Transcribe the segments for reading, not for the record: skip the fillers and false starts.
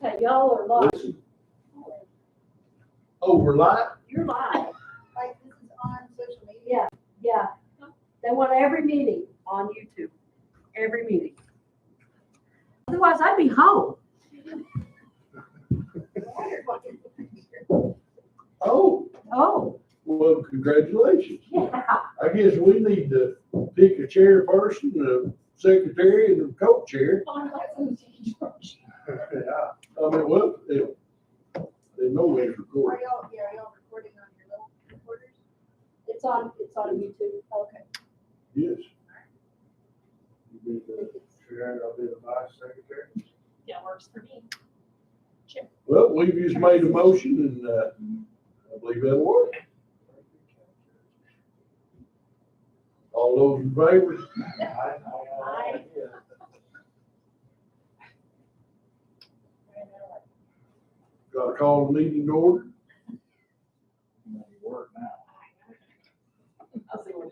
Okay, y'all are live. Listen. Oh, we're live? You're live. Like this is on social media. Yeah. They want every meeting on YouTube. Every meeting. Otherwise, I'd be home. Oh, Oh, well, congratulations. yeah. I guess we need to pick a chairperson, a secretary, and a co-chair. Yeah. I mean, well, there's no way to Are record. y'all recording on your little recorders? It's on YouTube. Okay. Yes. You be the chair, I'll be the vice secretary. That works for me. Well, we've just made a motion and, I believe that'll work. All those in favor? Aye. Got to call the meeting to order? Work now. I'll see what it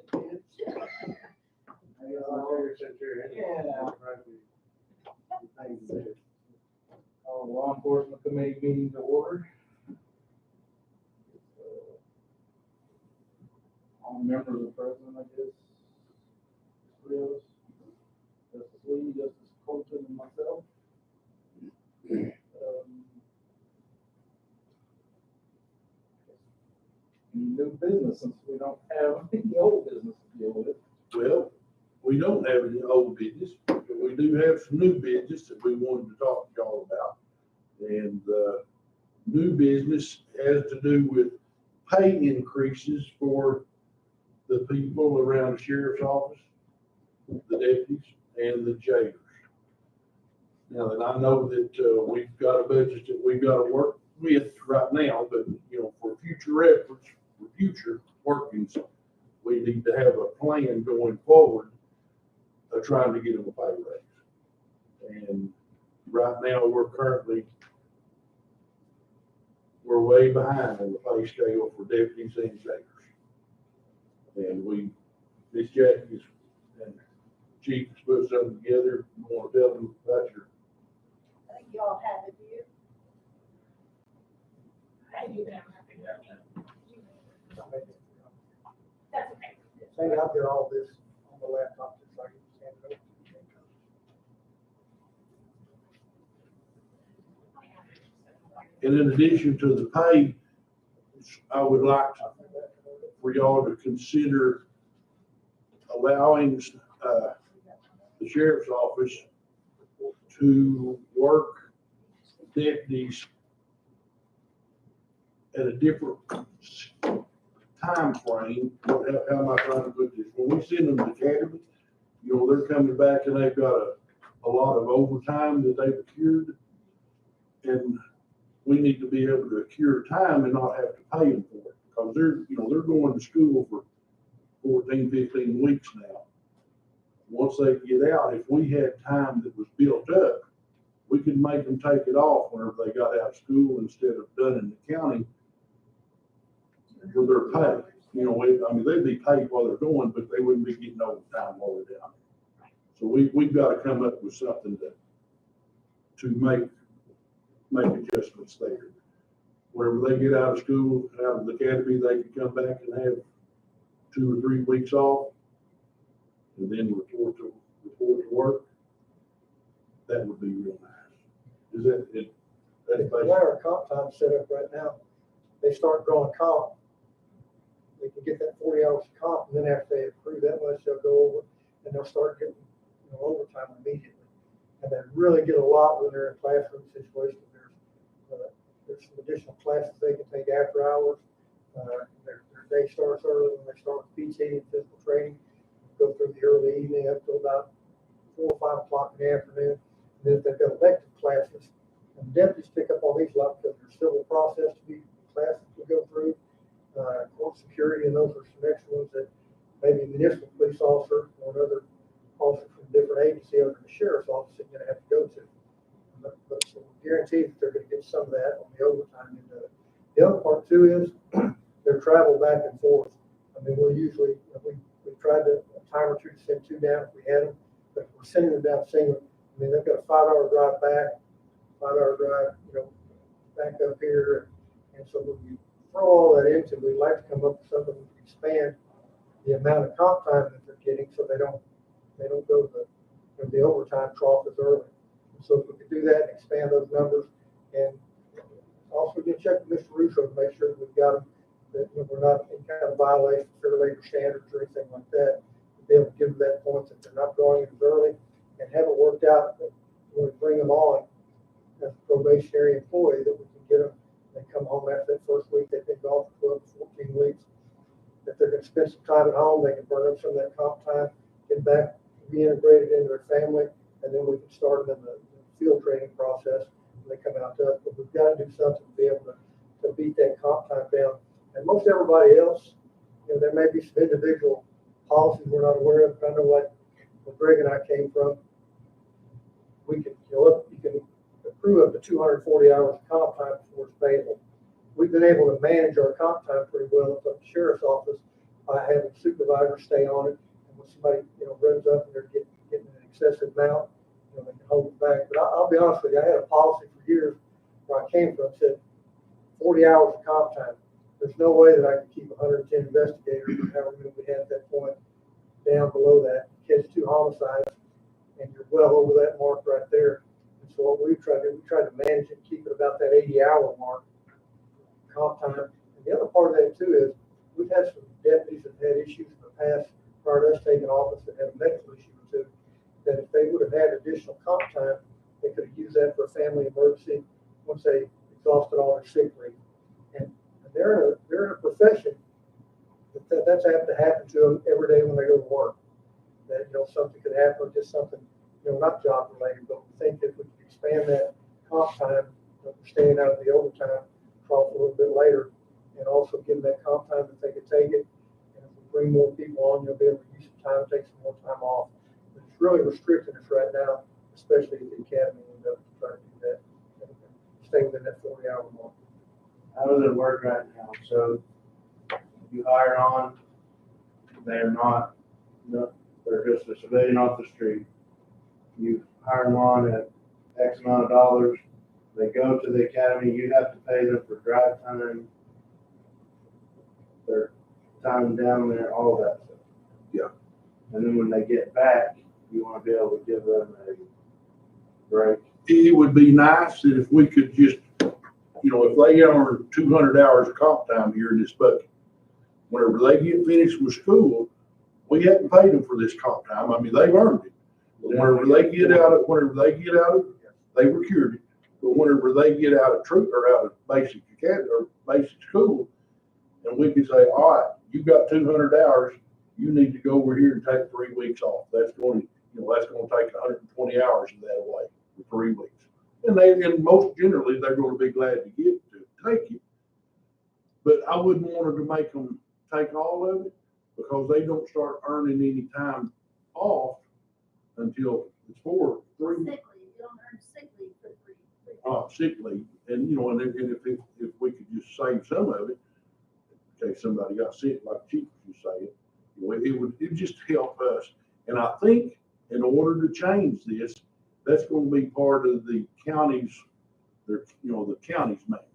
is. Law enforcement committee meeting to order. All members of the president, I guess. Three of us. Justice Lee, Justice Colton, and myself. Any new business, since we don't have any old business to deal with. Well, we don't have any old business, but we do have some new business that we wanted to talk to y'all about. And, new business has to do with pay increases for the people around the sheriff's office, the deputies, and the jailers. Now, and I know that, we've got a budget that we've got to work with right now, but, you know, for future efforts, for future workings, we need to have a plan going forward of trying to get them a pay raise. And right now, we're way behind on the pay scale for deputies and jailers. And Miss Jackie and Chief has put something together. You want to tell them about your, I think y'all have it, do you? I do that. That's okay. Say I've got all this on the laptop, just like you send it over. and in addition to the pay, I would like for y'all to consider allowing, the sheriff's office to work deputies at a different time frame. How am I trying to put this? When we send them to academy, you know, they're coming back and they've got a lot of overtime that they've accrued. And we need to be able to accrue time and not have to pay them for it, because they're going to school for 14, 15 weeks now. Once they get out, if we had time that was built up, we could make them take it off whenever they got out of school instead of done in the county for their pay. You know, I mean, they'd be paid while they're going, but they wouldn't be getting overtime while they're down there. So we've got to come up with something to make adjustments there. Whenever they get out of school, out of the academy, they can come back and have 2 or 3 weeks off and then report to work. That would be real nice. Is that it? That's The way basically, our comp time's set up right now, they start drawing comp. They can get that 40 hours of comp, and then after they accrue that much, they'll go over and they'll start getting, overtime immediately. And they really get a lot when they're in classroom situations. There's some additional classes they can take after hours. Their day starts early when they start with PT and physical training. Go through the early evening up to about 4 or 5 o'clock in the afternoon. And then if they've got elective classes, and deputies pick up on these a lot because there's still a process to be classes to go through. Court security, and those are some extra ones that maybe a municipal police officer or another officer from a different agency other than the sheriff's office is going to have to go to. But so guaranteed that they're going to get some of that on the overtime. And the other part too is their travel back and forth. I mean, we're usually, we tried to a time or two to send 2 down if we had them, but if we're sending them down single. I mean, they've got a 5-hour drive back, 5-hour drive, back up here. And so when you throw all that into, we'd like to come up with something to expand the amount of comp time that they're getting, so they don't go to the overtime trough as early. So if we could do that and expand those numbers, and also get check with Mr. Russo to make sure that we've got them, that we're not in kind of violation of fair labor standards or anything like that, to be able to give them that point that they're not going as early, and have it worked out that when we bring them on as a probationary employee, that we can get them, they come home after that first week, they've been gone for 12 to 14 weeks, that they're gonna spend some time at home, they can burn up some of that comp time, get back, reintegrated into their family, and then we can start them in the field training process when they come out to us. But we've got to do something to be able to beat that comp time down. And most everybody else, there may be some individual policies we're not aware of, kind of like where Greg and I came from. We can, you can accrue up to 240 hours of comp time before it's payable. We've been able to manage our comp time pretty well at the sheriff's office by having supervisors stay on it. And when somebody, runs up and they're getting an excessive amount, they can hold it back. But I'll be honest with you, I had a policy for years where I came from, said 40 hours of comp time. There's no way that I could keep 110 investigators, or however many we had at that point, down below that. Catch 2 homicides, and you're well over that mark right there. And so what we tried to manage it, keep it about that 80-hour mark, comp time. And the other part of that too is we've had some deputies that had issues in the past prior to us taking office that had a medical issue or two, that if they would have had additional comp time, they could have used that for a family emergency once they exhausted all their sick leave. And they're in a profession that's apt to happen to them every day when they go to work. That something could happen, just something not job related, but we think that we can expand that comp time, staying out of the overtime trough a little bit later, and also give them that comp time that they could take it. And if we bring more people on, you'll be able to use some time, take some more time off. But it's really restricting us right now, especially at the academy, when they're trying to do that, and stay within that 40-hour mark. How does it work right now? So you hire on, they're not, they're just a civilian off the street. You hire them on at X amount of dollars. They go to the academy. You have to pay them for drive time, their time down there, all that stuff. Yeah. And then when they get back, you want to be able to give them a break. It would be nice that if we could just, if they earn 200 hours of comp time here in this bucket, whenever they get finished with school, we hadn't paid them for this comp time. I mean, they've earned it. But whenever they get out of, they were cured it. But whenever they get out of troop or out of basic academy or basic school, and we could say, all right, you got 200 hours, you need to go over here and take 3 weeks off. That's going to, that's going to take 120 hours of that away for 3 weeks. And most generally, they're going to be glad to get to take it. But I wouldn't want to make them take all of it, because they don't start earning any time off until it's 3 Sick leave, you don't earn sick leave for 3 weeks. sick leave. And, and if we could just save some of it, in case somebody got sick, like Chief was saying, it would just help us. And I think in order to change this, that's going to be part of the county's, the county's manual.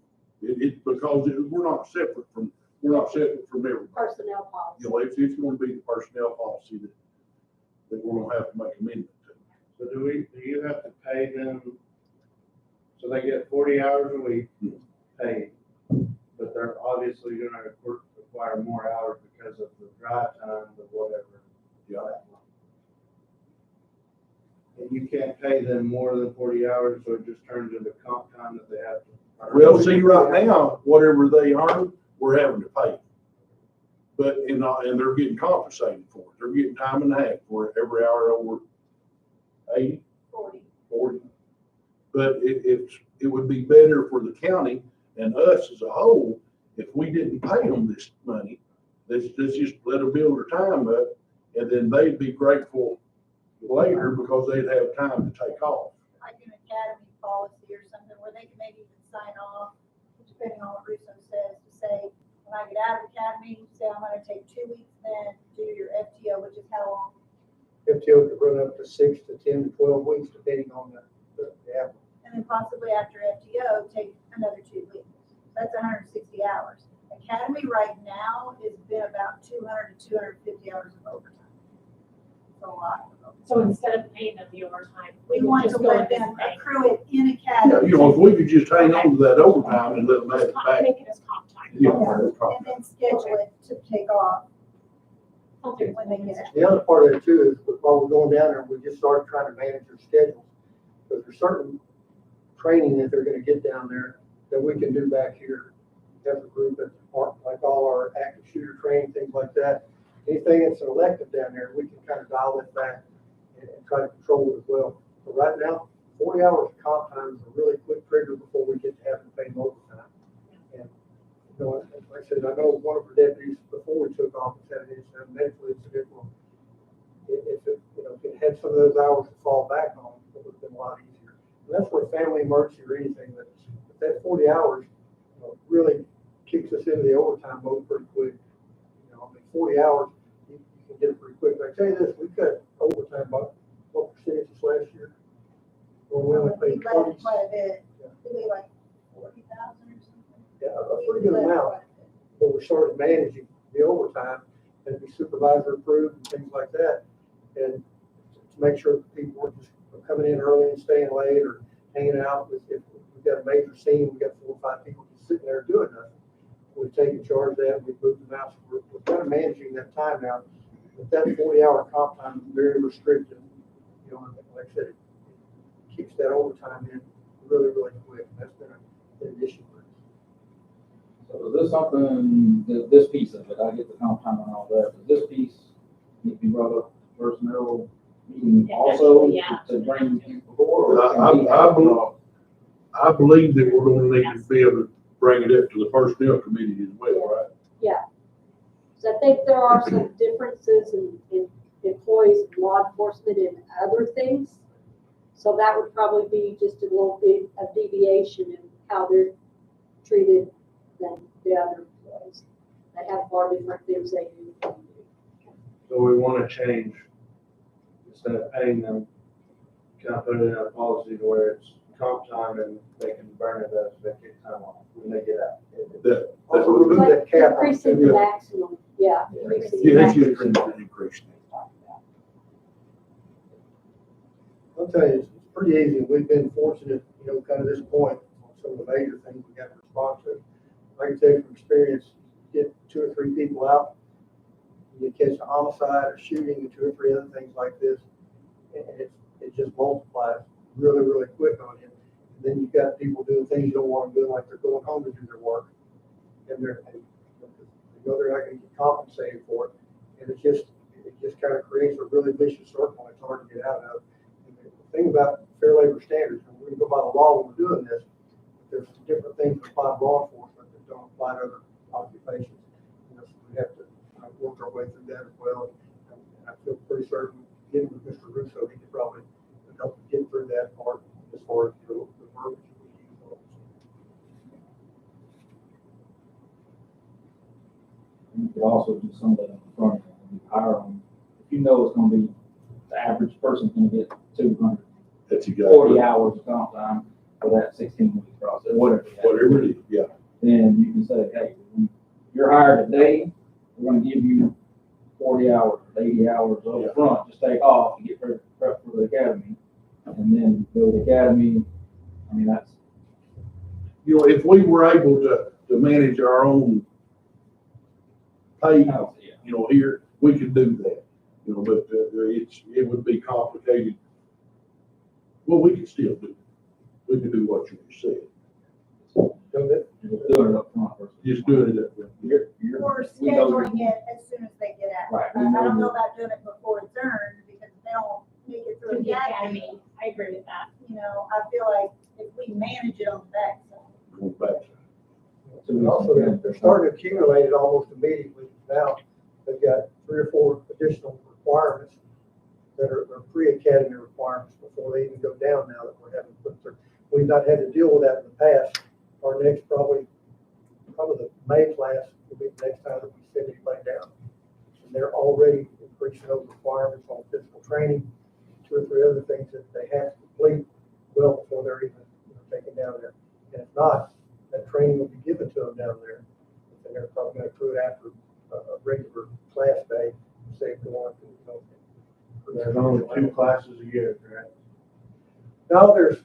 Because we're not separate from everybody. Personnel policy. It's going to be the personnel policy that we're going to have to make amendment to. So do you have to pay them, so they get 40 hours a week paid, but they're obviously going to require more hours because of the drive time or whatever. Yeah. And you can't pay them more than 40 hours, so it just turns into comp time that they have to. Well, see, right now, whatever they earn, we're having to pay. But, and they're getting compensated for it. They're getting time and a half for it every hour over 80, 40. But it would be better for the county and us as a whole if we didn't pay them this money. Let's just let them build their time up, and then they'd be grateful later because they'd have time to take off. Like an academy policy or something where they can maybe even sign off, depending on what Russo says, to say, when I get out of academy, say I'm gonna take 2 weeks, then do your FTO, which is how long? FTO could run up to 6 to 10 to 12 weeks, depending on the applicant. and then possibly after FTO, take another 2 weeks. That's 160 hours. Academy right now has been about 200 to 250 hours of overtime. It's a lot of overtime. So instead of paying them the overtime, We would want to just go let and them pay. accrue it in Yeah, Academy. you know, if we could just hang on to that overtime and let them have it Just back. make it as comp time. Yeah, Yeah. no problem. And then schedule it to take off I'll do it when they get it. The other part of it too is while we're going down there, we just started trying to manage their schedules. Because there's certain training that they're gonna get down there that we can do back here as a group, as part, like all our active shooter training, things like that. Anything that's an elective down there, we can kind of dial it back and try to control it as well. But right now, 40 hours of comp time is a really quick trigger before we get to having to pay them overtime. And, you know, like I said, I know one of our deputies, before we took office, had an incident, medically incident, well, if it, you know, if it had some of those hours to fall back on, it would have been a lot easier. And that's where family emergency or anything, but that 40 hours, you know, really kicks us into the overtime mode pretty quick. You know, I mean, 40 hours, you can get it pretty quick. But I tell you this, we cut overtime about what percentage this last year? Well, we only We paid left 20. quite a bit. Yeah. Maybe like 40,000 or something. Yeah, a We pretty good left amount. quite a bit. But we started managing the overtime and be supervisor approved and things like that. And to make sure that people were just coming in early and staying late or hanging out. If we've got a major scene, we've got 4 or 5 people just sitting there doing nothing. We've taken charge of that, we've moved them out. So we're kind of managing that time now. But that 40-hour comp time is very restrictive. You know, like I said, it keeps that overtime in really, really quick. That's been an issue for us. So is this something, this piece of it, I get the comp time and all that, does this piece need to be brought up personnel meeting Yeah, also actually, yeah. to bring people forward? or can we I have it believe- all? I believe that we're gonna need to be able to bring it up to the personnel committee as well, right? So I think there are some differences in employees, of law enforcement and other things. So that would probably be just a little bit of deviation in how they're treated than the other employees. They have far different things they do. So we want to change, instead of paying them, kind of put it in a policy to where it's comp time and they can burn it as vacation time off when they get out. That, Also remove Like that cap. on increasing the maximum, yeah. increasing the yeah, that's just maximum. an increase. I'll tell you, it's pretty easy. We've been fortunate, you know, kind of this point on some of the major things we got to respond to. I can tell you from experience, get 2 or 3 people out, you catch a homicide or shooting and 2 or 3 other things like this, and it just multiplies really, really quick on you. And then you've got people doing things you don't want them doing, like they're going home to do their work. And they know they're not gonna get compensated for it. And it just kind of creates a really vicious circle, and it's hard to get out of. And the thing about Fair Labor Standards, and we go by the law when we're doing this, there's different things that apply to law enforcement that don't apply to other occupations. You know, so we have to work our way through that as well. And I feel pretty certain, getting with Mr. Russo, he could probably help get through that part as far as the verbiage we use. You could also do some of that in the front end, when you hire them, if you know it's gonna be, the average person's gonna get 240 That's exactly. hours of comp time for that 16-week process, whatever. that is. Whatever it is, yeah. Then you can say, hey, when you're hired today, we're gonna give you 40 hours, 80 hours Yeah. up front, just take off and get prepped for the academy. And then go to the academy, I mean, that's, You know, if we were able to manage our own pay, yeah. you know, here, we could do that. You know, but it would be complicated. Well, we could still do it. We could do what you just said. Just doing it up front versus. Just doing it. Or we know scheduling it as soon as they get out. Right, I we know don't know you're- about doing it before it's earned, because if they don't make it through To the academy, academy, I agree with that. you know, I feel like if we manage it on the backside. Go back. And also, they're starting to accumulate it almost immediately now. They've got 3 or 4 additional requirements that are pre-academy requirements before they even go down now that we're having to put through. We've not had to deal with that in the past. Our next, probably the May class will be the next time that we send anybody down. And they're already increasing those requirements on physical training, 2 or 3 other things that they have to complete well before they're even only 2 classes a year, correct? Now there's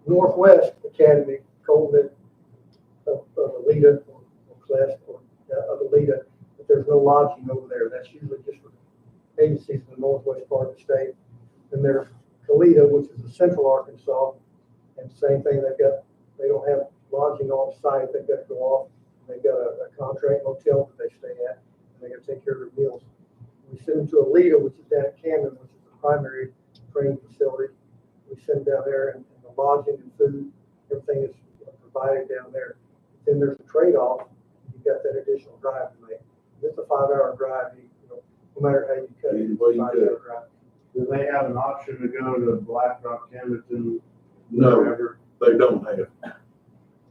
Northwest Academy, Coleman, of Alita, or Clest, or of Alita, but there's no lodging over there. That's usually just for agencies in the northwest part of the state. And there's Kalita, which is in central Arkansas, and same thing, they don't have lodging on site, they've got to go off. They've got a contract hotel that they stay at, and they got to take care of their meals. We send them to Alita, which is down at Camden, which is the primary training facility. We send them down there, and the lodging and food, everything is provided down there. Then there's a trade-off. You've got that additional drive to make. It's a 5-hour drive. No matter how you cut it, it's a 5-hour drive. Do they have an option to go to Black Rock, Camden, No. wherever They don't have,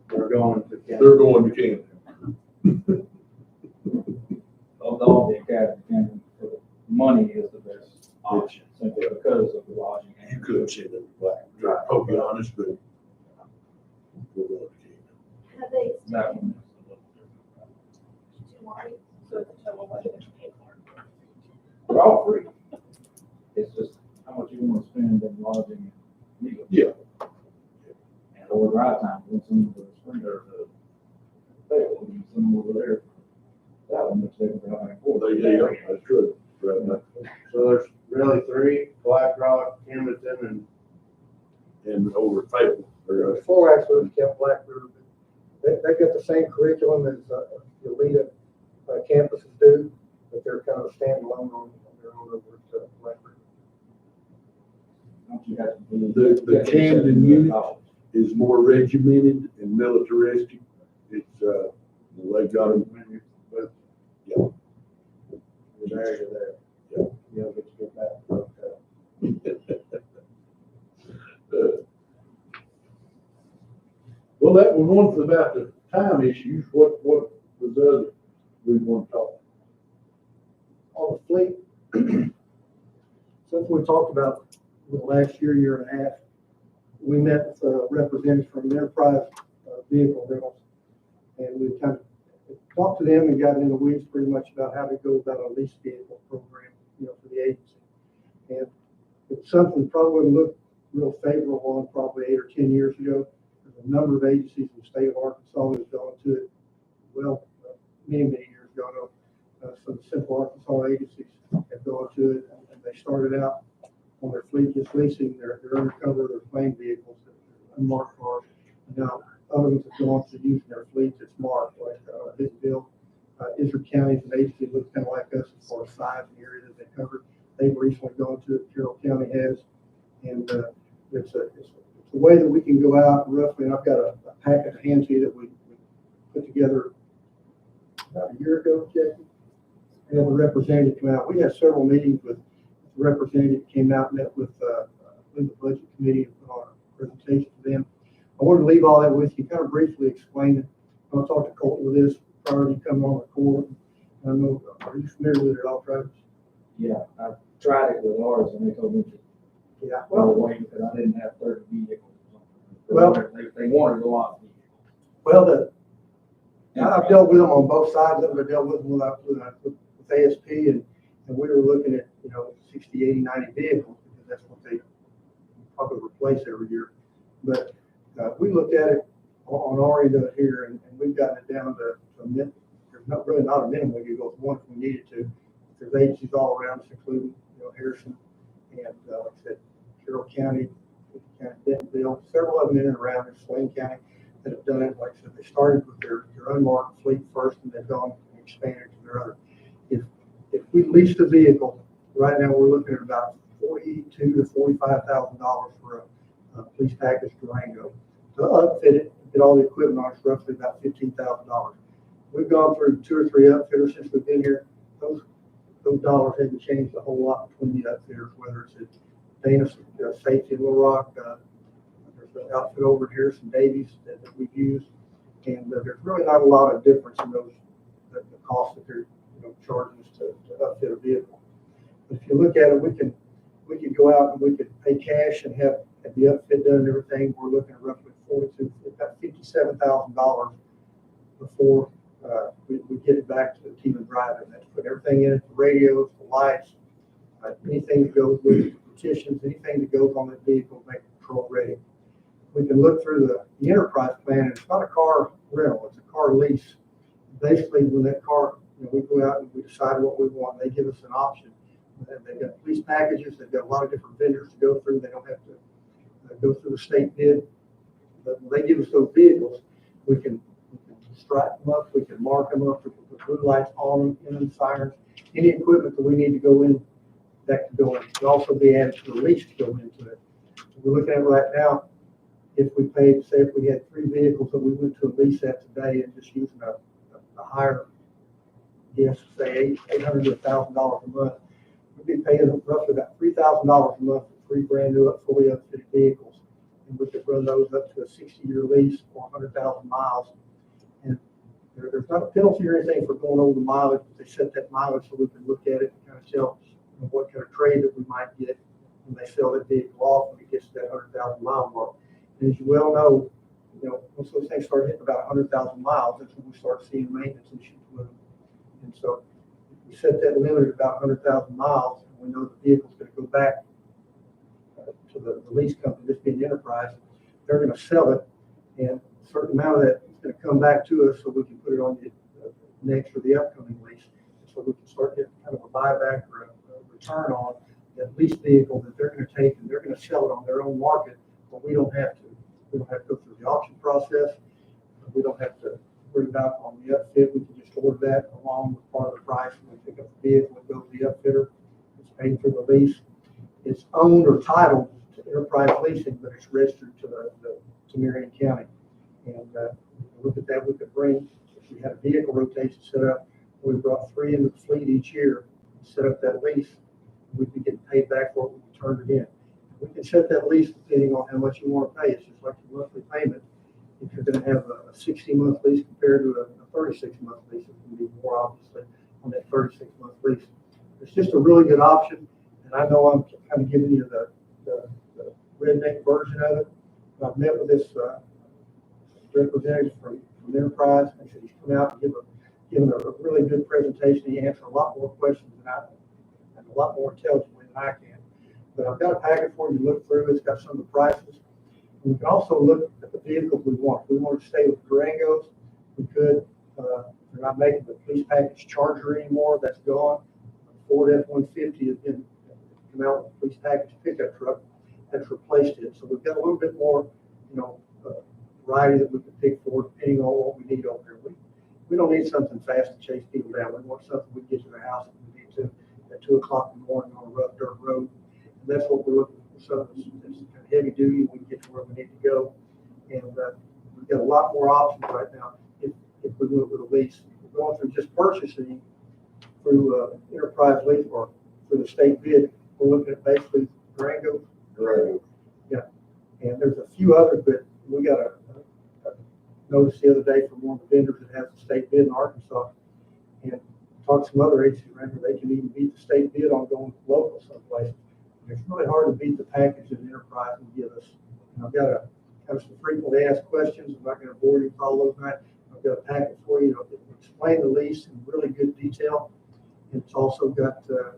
they're going to Camden? they're going to Camden. Of all the academy, and for the money is the best option, simply because of the lodging. You could send them to Black, Rock, Pocahontas, but we're going to Camden. Have they That extended one is a little different. 2 more weeks? So it's a total of You have to pay for it. They're all free. It's just how much you want to spend in lodging and meals. Yeah. And over drive time, when some of the sprinter, some over there, that one, which they can go back and forth. That's true. Right. So there's really 3, Black Rock, Camden, And over Fayetteville. There's 4 actually that kept Black River. They got the same curriculum as the Alita campuses do, but they're kind of standalone on their own over at Black River. Don't you have to be? The Camden unit is more regimented and militaristic. It's, they've got them, but yeah. you're there, you're there. Yeah. You don't get to get back. Well, that was one about the time issues. What was the other we want to talk? On the fleet, since we talked about the last year and a half, we met with representatives from Enterprise Vehicle Rentals, and we kind of talked to them and got in the weeds pretty much about how to go about a lease vehicle program, for the agency. And it's something probably wouldn't look real favorable on probably 8 or 10 years ago. There's a number of agencies in the state of Arkansas that have gone to it, many years ago. Some simple Arkansas agencies have gone to it, and they started out on their fleet just leasing their undercover, their plane vehicles, unmarked cars. Now, others have gone to using their fleet that's marked, like Hitsville. Izard County is an agency that looks kind of like us as far as size and area that they cover. They've recently gone to it, Carroll County has, and it's a way that we can go out roughly, and I've got a packet to hand to you that we put together about a year ago, Jackie. And then the representative came out. We had several meetings with the representative came out, met with the budget committee and put on a presentation to them. I wanted to leave all that with you, kind of briefly explain it. I'll talk to Colton with this prior to coming on the court. I know, are you familiar with it at all, Travis? Yeah, I tried it with ours and they told me to Yeah. go Well, away because I didn't have 30 vehicles. Well- They wanted a lot of vehicles. well, I've dealt with them on both sides of it. I dealt with them with ASP, and we were looking at, 60, 80, 90 vehicles, because that's what they probably replace every year. But we looked at it on our end of it here, and we've gotten it down to a minimum. There's not a minimum. We could go with one if we needed to. There's agencies all around us, including, Harrison and, like I said, Carroll County, Bentonville, several of them in and around in Swain County that have done it. Like I said, they started with their unmarked fleet first, and they've gone and expanded to their other. If we leased a vehicle, right now we're looking at about $42,000 to $45,000 for a police package Durango. To upfit it, get all the equipment on it's roughly about $15,000. We've gone through 2 or 3 upfitters since we've been here. Those dollars haven't changed a whole lot between the outfitters, whether it's at Dana Safety in Little Rock, there's an outfit over here, some Davies that we've used, and there's really not a lot of difference in those, the cost that they're charging us to outfit a vehicle. But if you look at it, we could go out and we could pay cash and have the upfit done and everything. We're looking at roughly about $57,000 before we get it back to the team and drive it. That's put everything in it, the radios, the lights, anything that goes with petitions, anything that goes on that vehicle, make it patrol ready. We can look through the enterprise plan, and it's not a car rental, it's a car lease. Basically, when that car, we go out and we decide what we want, they give us an option. And they've got police packages, they've got a lot of different vendors to go through, they don't have to go through the state bid. But when they give us those vehicles, we can stripe them up, we can mark them up, we can put blue lights on them, in them, sirens, any equipment that we need to go in, that can go in. It can also be added to the lease to go into it. We're looking at right now, if we paid, say if we had 3 vehicles that we went to a lease at today and just using a higher, yes, say $800 to $1,000 a month, we'd be paying roughly about $3,000 a month for 3 brand new, fully upfitted vehicles. And we could run those up to a 60-year lease for 100,000 miles. And there's not a penalty or anything for going over the mileage, but they set that mileage so we can look at it and kind of tell what kind of trade that we might get when they sell that vehicle off when it gets to that 100,000 mile mark. And as you well know, once those things start hitting about 100,000 miles, that's when we start seeing maintenance issues with them. And so we set that limit at about 100,000 miles, and we know the vehicle's going to go back to the lease company, this being Enterprise. They're going to sell it, and a certain amount of that is going to come back to us so we can put it on the next or the upcoming lease. So we can start getting kind of a buyback or a return on that lease vehicle that they're going to take, and they're going to sell it on their own market, but we don't have to. We don't have to go through the auction process. We don't have to worry about on the upfit. We can just order that along with part of the price when we pick up the vehicle and go to the upfitter. It's paid for the lease. It's owned or titled to Enterprise Leasing, but it's registered to Marion County. And look at that, we could bring, if we had a vehicle rotation set up, we brought 3 into the fleet each year, set up that lease, we'd be getting paid back for it when we turned it in. We can set that lease depending on how much you want to pay. It's just like your monthly payment. If you're going to have a 60-month lease compared to a 36-month lease, it can be more obviously on that 36-month lease. It's just a really good option, and I know I'm kind of giving you the redneck version of it. I've met with this representative from Enterprise. He said he's come out and given a really good presentation. He answered a lot more questions than I and a lot more intelligently than I can. But I've got a packet for you to look through. It's got some of the prices. And we can also look at the vehicles we want. If we want to stay with Durangos, we could. They're not making the police package Charger anymore. That's gone. Ford F-150 has been come out with a police package pickup truck that's replaced it. So we've got a little bit more, variety that we can pick for depending on what we need over there. We don't need something fast to chase people down. We want something we can get to the house if we need to at 2 o'clock in the morning on a rough dirt road. And that's what we're looking for, something that's kind of heavy duty. We can get to where we need to go. And we've got a lot more options right now if we went with a lease. We're going through just purchasing through Enterprise Lease or through the state bid. We're looking at basically Durango. Yeah. And there's a few others, but we got a notice the other day from one of the vendors that has a state bid in Arkansas. And talked to some other agencies around here, they can even beat the state bid on going local someplace. It's really hard to beat the package that Enterprise can give us. And I've got kind of some frequently asked questions. I'm not going to bore you with all those nights. I've got a packet for you. It'll explain the lease in really good detail. And it's also got 7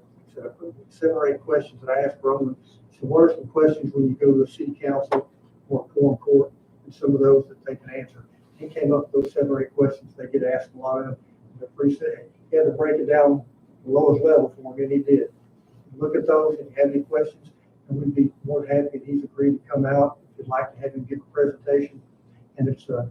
or 8 questions that I asked Roman. So what are some questions when you go to the city council or quorum court, and some of those that they can answer? He came up with those 7 or 8 questions. They get asked a lot of. They're pretty sad. He had to break it down the lowest level for me, and he did. Look at those, and if you have any questions, and we'd be more than happy. He's agreed to come out if you'd like to have him give a presentation. And it's not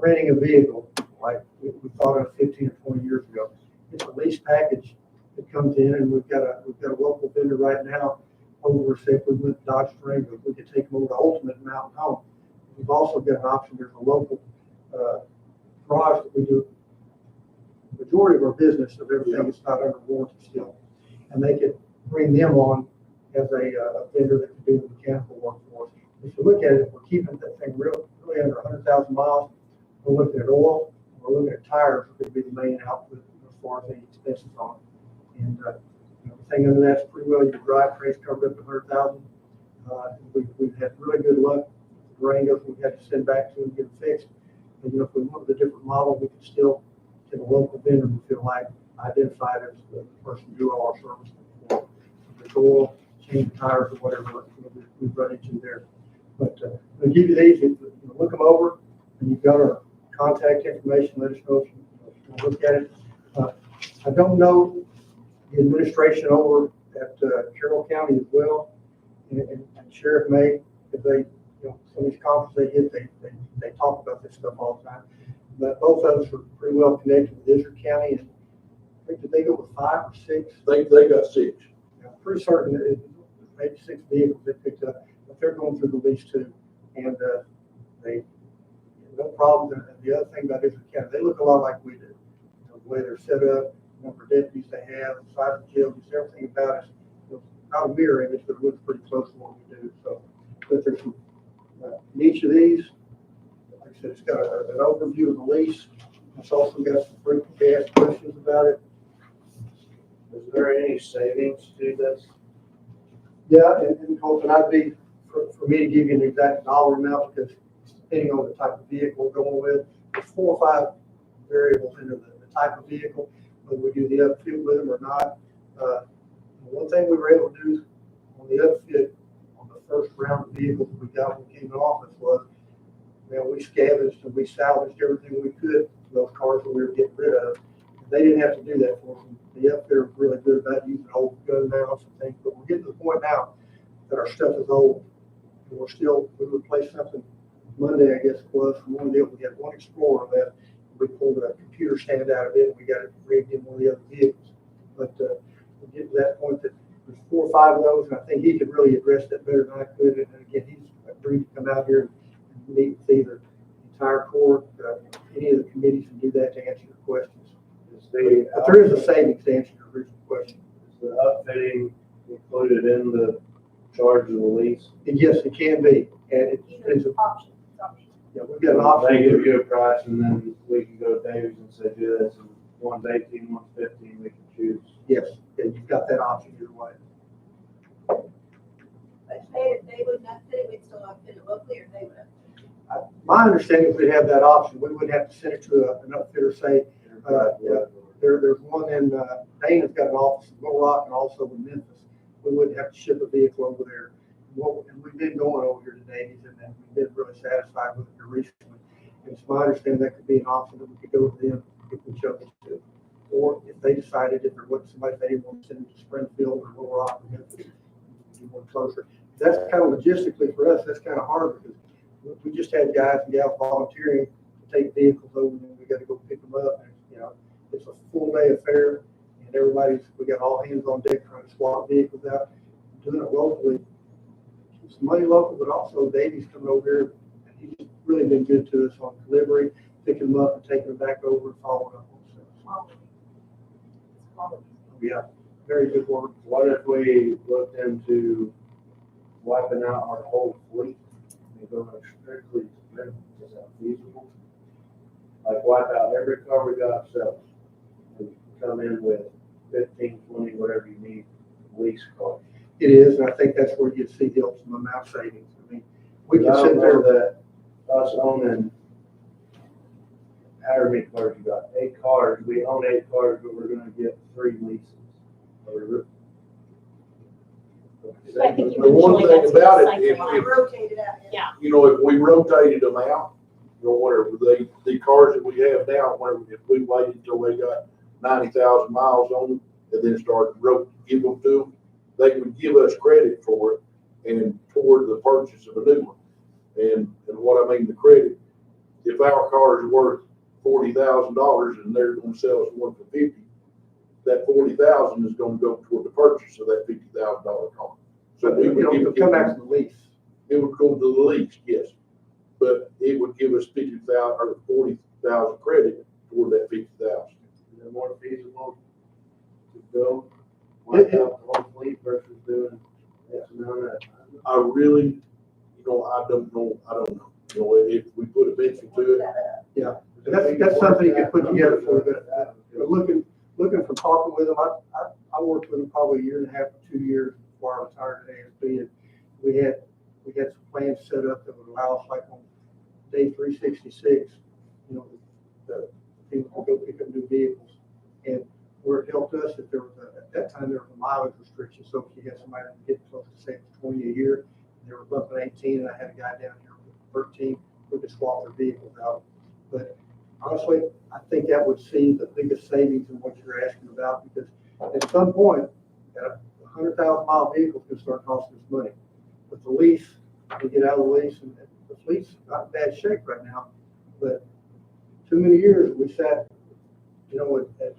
renting a vehicle like we thought of 15 or 20 years ago. It's a lease package that comes in, and we've got a local vendor right now over. Say if we went to Dodge Durango, we could take them over to Ultimate Mountain Home. We've also got an option. There's a local garage that we do. The majority of our business of everything is not under warranty still. And they could bring them on as a vendor that could do the mechanical work for us. If you look at it, we're keeping that thing really under 100,000 miles. We're looking at oil, we're looking at tires, which would be the main output as far as any expenses on it. And everything under that's pretty well. Your drivetrain's covered up to 100,000. We've had really good luck. The Durangos we had to send back to and get them fixed. And if we went with a different model, we could still get a local vendor we feel like identified as the person to do all our service. oil, change the tires or whatever we've run into there. But I'll give you these, look them over, and you've got our contact information, let us know if you want to look at it. I don't know the administration over at Carroll County as well, and Sheriff May, if they, some of these conferences they hit, they talk about this stuff all the time. But both of us are pretty well connected with Israel County, and I think that they go with 5 or 6. They got 6. I'm pretty certain that maybe 6 vehicles they picked up, but they're going through the lease too. And they, no problem. And the other thing about Israel County, they look a lot like we do. The way they're set up, the number of deputies they have, the size of the jail, just everything about us. Not a mirror image, but it looks pretty close to what we do. So, but there's some, in each of these, like I said, it's got an overview of the lease. It's also got some frequently asked questions about it. Is there any savings to this? Yeah, and Colton, I'd be, for me to give you an exact dollar amount, because depending on the type of vehicle we're going with, there's 4 or 5 variables into the type of vehicle, whether we do the upfit with them or not. One thing we were able to do on the upfit, on the first round of vehicles we got when we came in office was, we scavenged and we salvaged everything we could from those cars that we were getting rid of. They didn't have to do that for us. The upfitter was really good about using old gun mounts and things, but we're getting to the point now that our stuff is old. And we replaced something Monday, I guess it was, from one deal. We had one Explorer left. We pulled a computer stand out of it and we got it rigged in one of the other vehicles. But we're getting to that point that there's 4 or 5 of those, and I think he could really address that better than I could. And again, he's agreed to come out here and meet with either the entire court, any of the committees, and do that to answer your questions. But there is a savings to answer your original question. Is the upfitting included in the charge of the lease? And yes, it can be, and it's Option, it's option. we've got an option. They give you a price and then we can go to Davies and say, do this, and one's 18, one's 15, we can choose. Yes, and you've got that option either way. But if they would not fit it, we'd still outfit it locally, or they would have. My understanding is we'd have that option. We wouldn't have to send it to an upfitter, say, there's one in, Dana's got an office in Little Rock and also in Memphis. We wouldn't have to ship a vehicle over there. And we've been going over here to Davies, and we've been really satisfied with it here recently. And it's my understanding that could be an option that we could go to them if we chose to. Or if they decided, if there wasn't somebody they didn't want to send it to Springfield or Little Rock or Memphis, be more closer. That's kind of logistically for us, that's kind of hard because we just had guys and gals volunteering to take vehicles over, and we got to go pick them up. And, it's a full day affair, and we got all hands on deck trying to swap vehicles out, doing it locally. It's money local, but also Davies coming over here, and he's really been good to us on delivery, picking them up and taking them back over and following up on stuff. Yeah, very good work. What if we looked into wiping out our whole fleet and going strictly to rentals? Is that feasible? Like wipe out every car we got ourselves and come in with 15, 20, whatever you need, lease cars. It is, and I think that's where you see the ultimate amount of savings. I mean, we can I sit don't there. know that us owning however many cars you got, 8 cars, we own 8 cars, but we're gonna get 3 leases. I think The one eventually thing that's about it, gonna if- cycle We out. rotated out. Yeah. if we rotated them out, whatever, the cars that we have now, if we waited until they got 90,000 miles on them and then started give them to them, they would give us credit for it and toward the purchase of a new one. And what I mean, the credit, if our car is worth $40,000 and they're gonna sell us one for 50, that 40,000 is gonna go toward the purchase of that $50,000 car. So we would It'll come back to the lease. it would go to the lease, yes, but it would give us 50,000 or 40,000 credit toward that 50,000. Is it more feasible to go wipe out the whole fleet versus doing X amount at a time? I really, I don't know. If we put a bench into it, Yeah, that's something you can put together for a but looking from talking with them, I worked with them probably a 1.5 to 2 years before I retired at ASB, and we had some plans set up that would allow us, like on day 366, the people to go pick up new vehicles. And where it helped us, if there was at that time, there was a mileage restriction, so if you had somebody that get close to say 20 a year, and they were bumping 18, and I had a guy down here with 13, we could swap their vehicles out. But honestly, I think that would see the biggest savings in what you're asking about, because at some point, a 100,000 mile vehicle can start costing us money. With the lease, we get out of the lease, and the fleet's not in bad shape right now, but too many years, we sat, at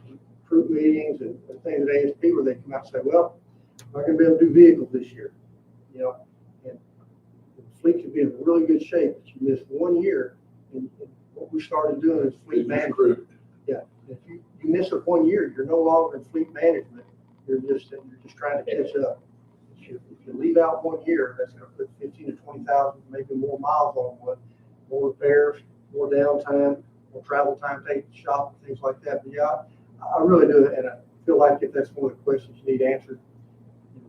group meetings and things at ASP where they come out and say, well, I'm not gonna be able to do vehicles this year, and the fleet could be in really good shape, but you miss 1 year, and what we started doing is fleet management. Yeah, if you miss it 1 year, you're no longer in fleet management, you're just trying to catch up. If you leave out 1 year, that's gonna put 15 to 20,000, maybe more miles on one, more repairs, more downtime, more travel time, take the shop, and things like that. But yeah, I really do, and I feel like if that's one of the questions you need answered,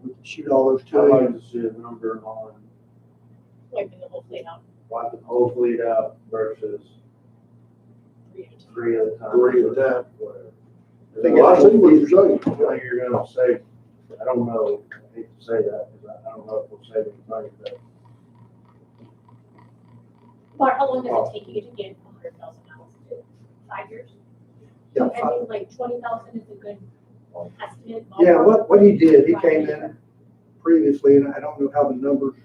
we can shoot all those to I'd you. like to see a number on Wiping the whole fleet out. wiping the whole fleet out versus 3 at a time. 3 at a time. 3 at a time. Whatever. Well, I see what you're saying. I think you're gonna save, I don't know, I hate to say that, because I don't know if we'll save any money, but Bart, how long does it take you to get 100,000 miles? 5 years? Yeah, I mean, like 20,000 is a good estimate. Yeah, ballpark. what he did, he came in previously, and I don't know how the numbers,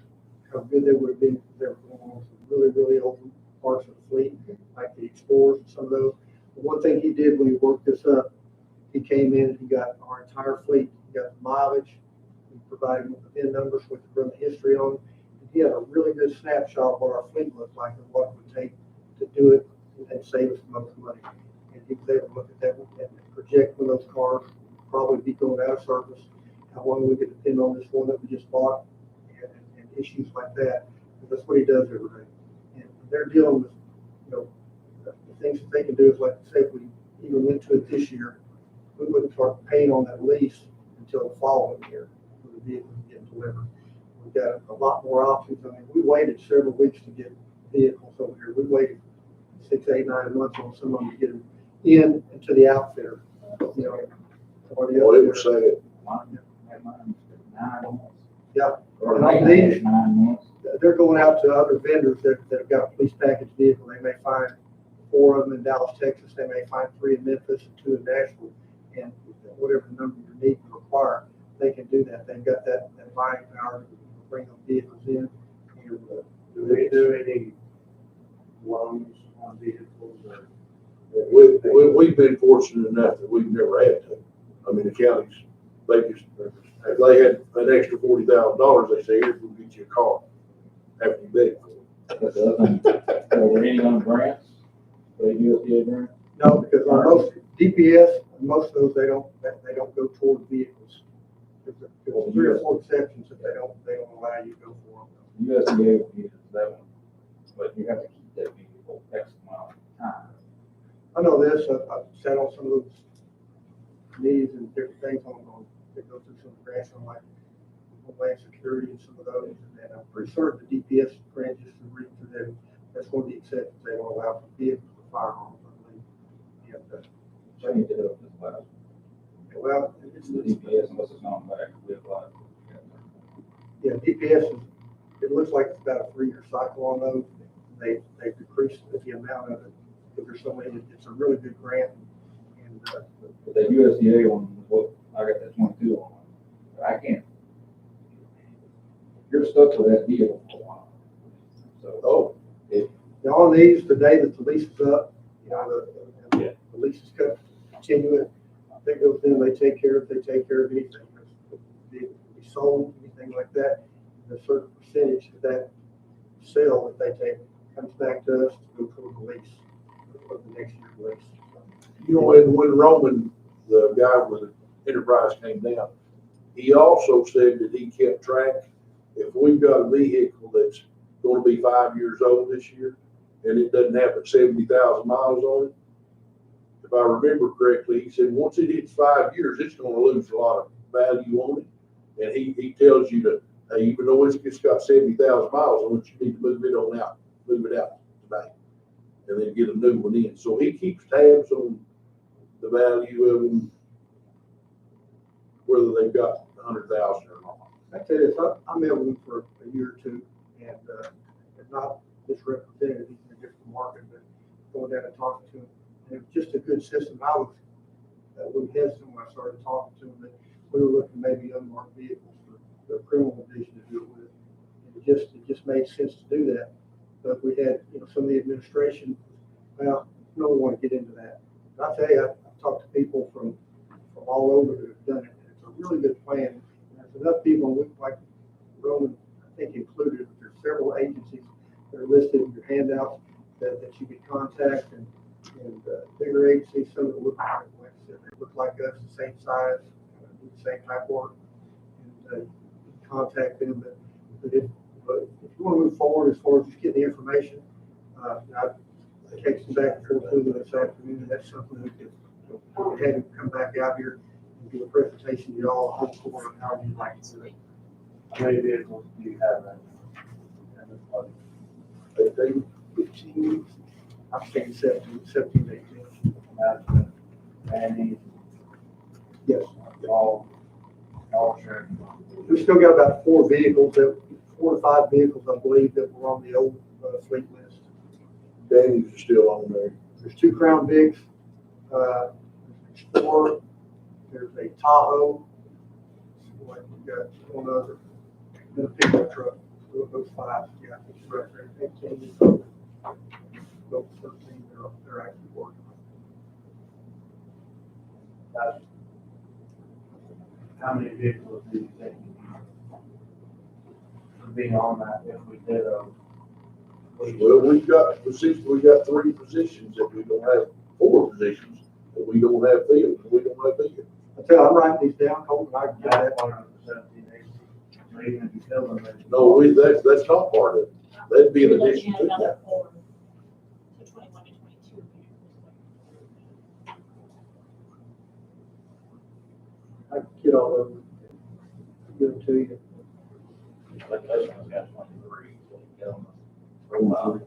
how good they would have been, because they were going on some really, really old parts of the fleet, like the Explorers and some of those. But one thing he did when he worked this up, he came in, he got our entire fleet, he got the mileage, he provided him with the VIN numbers, we could run the history on. And he had a really good snapshot of what our fleet looked like and what it would take to do it and save us the most money. And he was able to look at that and project when those cars would probably be going out of service, how long we could depend on this one that we just bought, and issues like that. And that's what he does every day. And they're dealing with, the things that they can do is, like, say, if we even went to it this year, we wouldn't start paying on that lease until the following year for the vehicle to get delivered. We've got a lot more options. I mean, we waited several weeks to get vehicles over here. We waited 6, 8, 9 months on some of them to get them in and to the outfitter. Somebody Well, it else was there. saying, Mine, 9 months. Yeah. Or And on maybe these, 9 months. they're going out to other vendors that have got a police package vehicle. They may find 4 of them in Dallas, Texas. They may find 3 in Memphis and 2 in Nashville. And whatever number you need to require, they can do that. They've got that buying power to bring those vehicles in. And, do we do any loans on vehicles or? we've been fortunate enough that we've never had to. I mean, the counties, they just, if they had an extra $40,000, they say, here, we'll get you a car after you beg for it. But the other thing, are there any on grants? The USDA grant? No, because on most DPS, most of those, they don't go toward vehicles. There's 3 or 4 exceptions that they don't allow you to go for them. USDA will give that one, but you have to keep that vehicle X amount of time. I know this, I've sat on some of those committees and different things that go through some grants on, like Homeland Security and some of those, and I'm pretty certain the DPS grant, just to read through that, that's one of the exceptions they don't allow for vehicles or firearms, I believe. And, Change it up this last, well, it's the DPS unless it's not back, we apply. yeah, DPS is, it looks like it's about a 3-year cycle on those. They decreased the amount of it, because there's so many, it's a really good grant. And, But that USDA one, was what, I got that 22 on, I can't. You're stuck with that deal for a while. So, Oh, on these, the day that the lease is up, the lease is cut, continue it. They go through, they take care of anything. Be sold, anything like that. A certain percentage of that sale that they take comes back to us to go toward the lease, for the next year's lease. when Roman, the guy with Enterprise came down, he also said that he kept track. If we've got a vehicle that's gonna be 5 years old this year, and it doesn't have but 70,000 miles on it, if I remember correctly, he said, once it hits 5 years, it's gonna lose a lot of value on it. And he tells you to, hey, even though it's got 70,000 miles on it, you need to move it out today. And then get a new one in. So he keeps tabs on the value of them whether they've got 100,000 or not. I tell you this, I met with them for a year or two, and, not misrepresented, he's in a different market, but going down and talking to him, and it was just a good system. I was a little hesitant when I started talking to him, that we were looking maybe unmarked vehicles for the criminal division to do it with. It just made sense to do that, but we had, some of the administration, well, no one want to get into that. But I tell you, I've talked to people from all over that have done it, and it's a really good plan. There's enough people, like Roman, I think included, there's several agencies that are listed in your handouts that you can contact, and bigger agencies, some of them look like I said, they look like us, the same size, do the same type of work, and you can contact them. But if you want to move forward as far as just getting the information, I texted back to them this afternoon, and that's something we could have him come back out here and do a presentation to y'all, hopefully, on how you'd like to do it. How many vehicles do you have in? 15, I'm thinking 17, 18. And Yes. all shared. We still got about 4 to 5 vehicles, I believe, that were on the old fleet list. Danny's is still on there. There's 2 Crown Vics, there's Explorer, there's a Tahoe, like we got one other, and a pickup truck. Those 5, yeah, it's right there. 18, those 13, they're actually working. How many vehicles do you think would be on that if we did a? Well, we got 3 positions that we don't have, 4 positions that we don't have filled, and we don't have filled. I tell you, I'm writing these down, Colton, I can get that. That's one of the 17, 18, or even if you fill them. No, that's not part of it. That'd be an You're addition looking to at that. another 4, so 21 to 22. I can get all of them, give them to you. Like this one's got 23, so you get on the profile.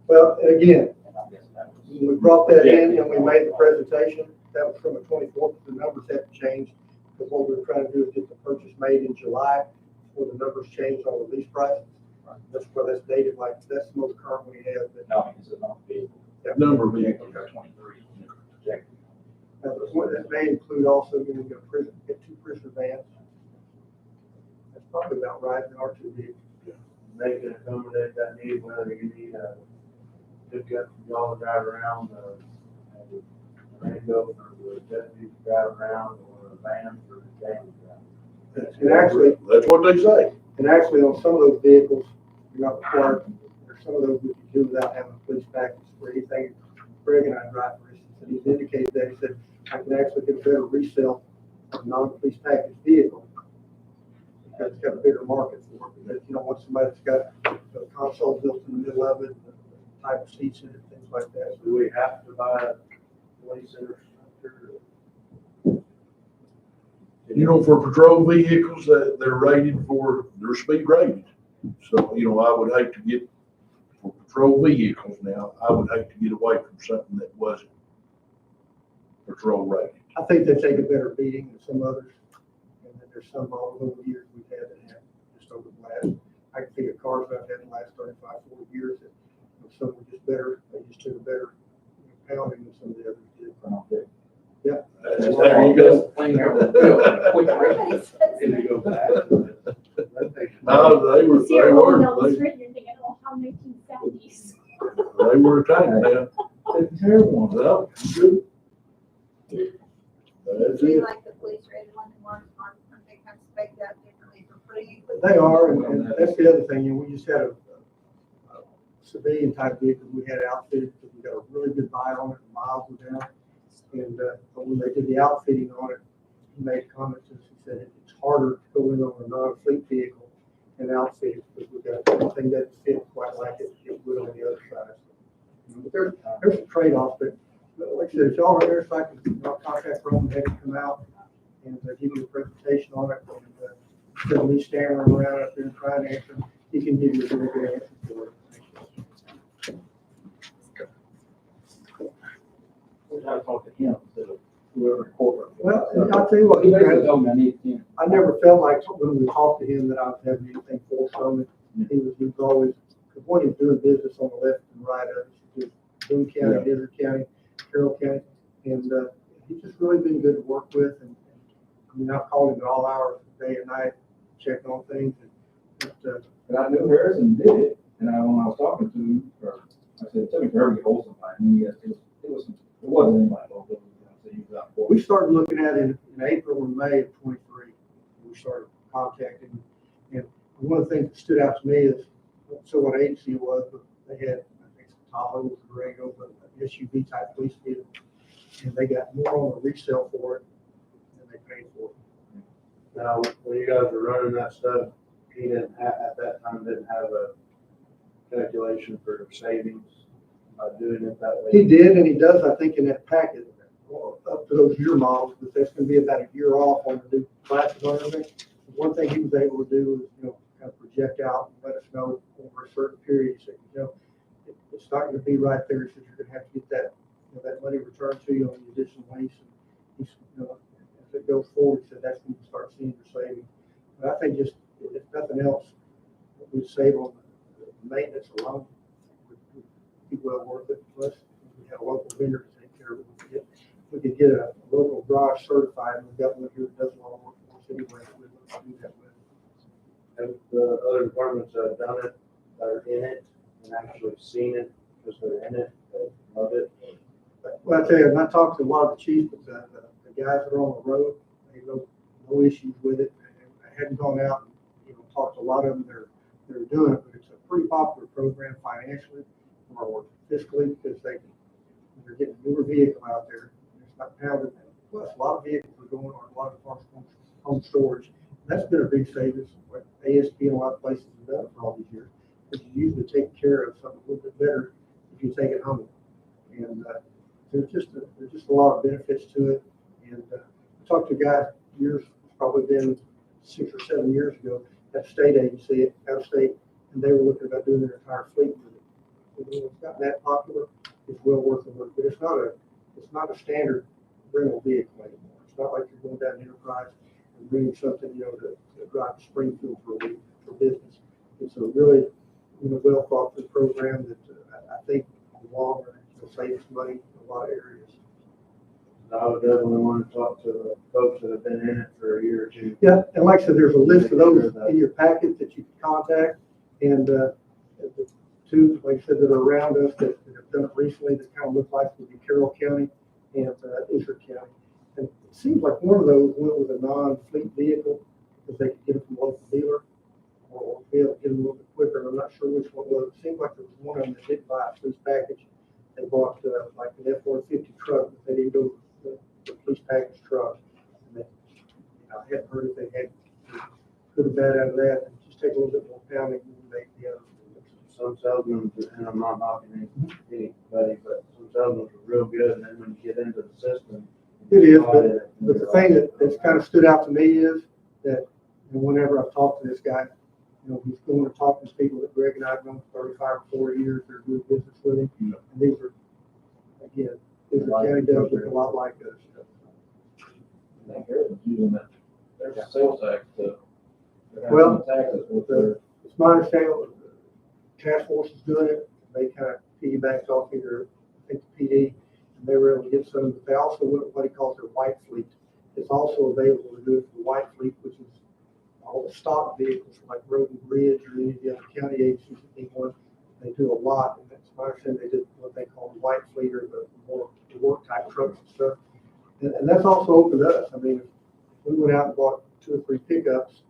Well, and again, And I guess that was. when we brought that in and we made the presentation, that was from the 24th, the numbers have changed. Because what we were trying to do is get the purchase made in July, before the numbers changed on the lease prices. That's why that's dated, like, that's the most current we have. But No, it's a non-vehicle. Number of vehicles. Got 23 projected. that may include also, we got prison, get 2 prisoner vans. That's probably about right in our 2 vehicles. They can accommodate that need, whether you need a pickup for y'all to drive around, a Rango for the deputy to drive around, or a van for the gang to drive. And actually, That's what they say. on some of those vehicles, you're not required, there's some of those we can do without having a police package for anything. Greg and I drive, for instance, and he's indicated that, he said, I can actually get a better resale of a non-police package vehicle. Because it's got a bigger market for it, because you don't want somebody that's got a console built in the middle of it, the type of seats in it, things like that. Do we have to buy a police infrastructure? For patrol vehicles, they're rated for, they're speed rated. So, I would hate to get, for patrol vehicles now, I would hate to get away from something that wasn't patrol rated. I think they take a better beating than some others. And then there's some all over the years we've had that have just over the last, I can think of cars that I've had in the last 35, 40 years that some were just better, they just took a better pounding than some of the others did. Yeah. There you go. Clean everything. Quick. Everybody says Can you go back? No, they were, You see her rolling down the they street and you're thinking, oh, how 1970s. were a time now. Terrible. Well, good. That's Do you it. like the police rated one that weren't, aren't they kind of spec'd out differently for putting? They are, and that's the other thing, we just had a civilian type vehicle we had outfitted, because we got a really good buy on it, the miles were down. And, but when they did the outfitting on it, he made a comment to us, he said, it's harder to go in on a non-fleet vehicle and outfit it, because we got everything that fit quite like it would on the other side. But there's a trade-off, but like I said, if y'all are there, so I can, contact Roman, have him come out and give you a presentation on it. And, instead of me staring around up there and trying to answer, he can give you a very good answer for it. We gotta talk to him instead of whoever in corporate. Well, I'll tell you what, He basically told me I need 10. I never felt like when we talked to him that I was having anything forced on it. He was always, because when he's doing business on the left and right of us, just Boone County, Desert County, Carroll County, and, he's just really been good to work with, and, I mean, I've called him at all hours, day and night, checking on things, and, but, But I knew Harrison did it, and when I was talking to him, or I said, it took me forever to get hold of somebody, and it wasn't anybody local, so he was out for it. we started looking at it in April or May of '23. We started contacting, and one of the things that stood out to me is, so what agency it was, but they had, I think, some Tahoe, Durango, but an SUV type police vehicle, and they got more on the resale for it than they paid for it. Now, when you guys were running that stuff, he didn't have, at that time, didn't have a calculation for savings by doing it that way. He did, and he does, I think, in that packet, up to those year models, but that's gonna be about a year off on the new classes on everything. One thing he was able to do is, kind of project out and let us know over a certain period, he said, it's not gonna be right there, he said, you're gonna have to get that, that money returned to you on the additional lease. And he's, as it goes forward, he said, that's when you start seeing your savings. But I think just, if nothing else, we save on the maintenance alone, would be well worth it. Plus, we have a local vendor to take care of it. We could get a local garage certified, and we've got one here that does a lot of work for us anyway, that we'd like to do that with. Have the other departments that have done it, that are in it, and actually seen it, because they're in it, they love it? Well, I tell you, and I talked to a lot of the chiefs, but the guys that are on the road, they have no issues with it. And I hadn't gone out and, talked to a lot of them, they're doing it, but it's a pretty popular program financially or fiscally, because they're getting a newer vehicle out there. It's not pounded. Plus, a lot of vehicles are going on, a lot of parts home storage. That's been a big savings, what ASP in a lot of places have done for all these years. Because you usually take care of something a little bit better if you take it home. And there's just a lot of benefits to it. And I talked to a guy years, probably been 6 or 7 years ago, at a state agency out of state, and they were looking about doing their entire fleet with it. It's gotten that popular, it's well worth the work, but it's not a standard rental vehicle anymore. It's not like you're going down Enterprise and bringing something, to drive to Springfield for a week for business. It's a really, well thought through program that I think in the long run will save us money in a lot of areas. I would definitely want to talk to the folks that have been in it for a year or two. Yeah, and like I said, there's a list of those in your packet that you can contact, and the two, like I said, that are around us that have done it recently that kind of look like would be Carroll County and Israel County. And it seems like one of those went with a non-fleet vehicle because they could get it from a local dealer or be able to get them a little bit quicker. And I'm not sure which one it was. It seemed like there was one of them that didn't buy a police package. They bought like an F-150 truck, but they didn't go with the police package truck. And they, I hadn't heard if they had good or bad out of that. And just take a little bit more pounding and make the other. Some salesmen, and I'm not knocking anybody, but some salesmen are real good, and then when you get into the system. It is, but the thing that's kind of stood out to me is that whenever I've talked to this guy, he's going to talk to people that Greg and I have known for 35 or 40 years. They're doing business with him. Yeah. And these are, again, county does look a lot like us. I think Harrison's using that, there's a sales tax to. Well, Taxes with their. It's my understanding the task force is doing it. They kind of piggybacked off either, I think, the PD, and they were able to get some, but they also went what he calls their white fleet. It's also available to do it for the white fleet, which is all the stock vehicles like Road and Bridge or any of the other county agencies that need one. They do a lot, and that's my understanding. They did what they call the white fleet or the more the work type trucks and stuff. And that's also open to us. I mean, if we went out and bought 2 or 3 pickups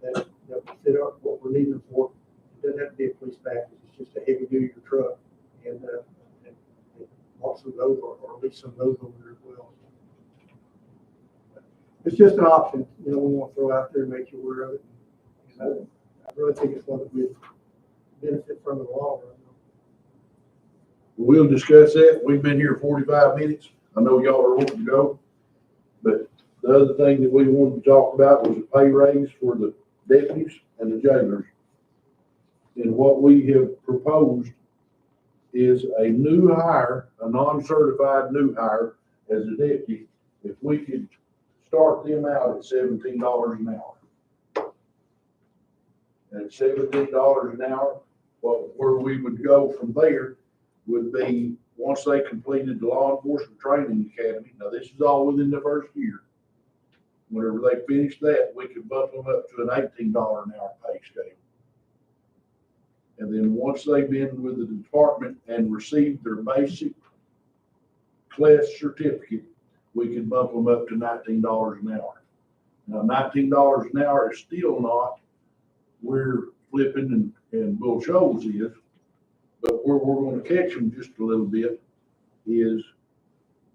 that would fit up what we're needing them for, it doesn't have to be a police package. It's just a heavy duty truck, and lots of those, or at least some of those over there as well. It's just an option, we want to throw out there and make you aware of it. And I really think it's one that we benefit from in the long run. We'll discuss that. We've been here 45 minutes. I know y'all are wanting to go. But the other thing that we wanted to talk about was a pay raise for the deputies and the jailers. And what we have proposed is a new hire, a non-certified new hire as a deputy. If we could start them out at $17 an hour. And at $17 an hour, where we would go from there would be, once they completed the law enforcement training academy, now this is all within the first year. Whenever they finished that, we could bump them up to an $18 an hour pay scale. And then once they've been with the department and received their basic class certificate, we could bump them up to $19 an hour. Now, $19 an hour is still not where Flippin and Bull Shoals is, but where we're gonna catch them just a little bit is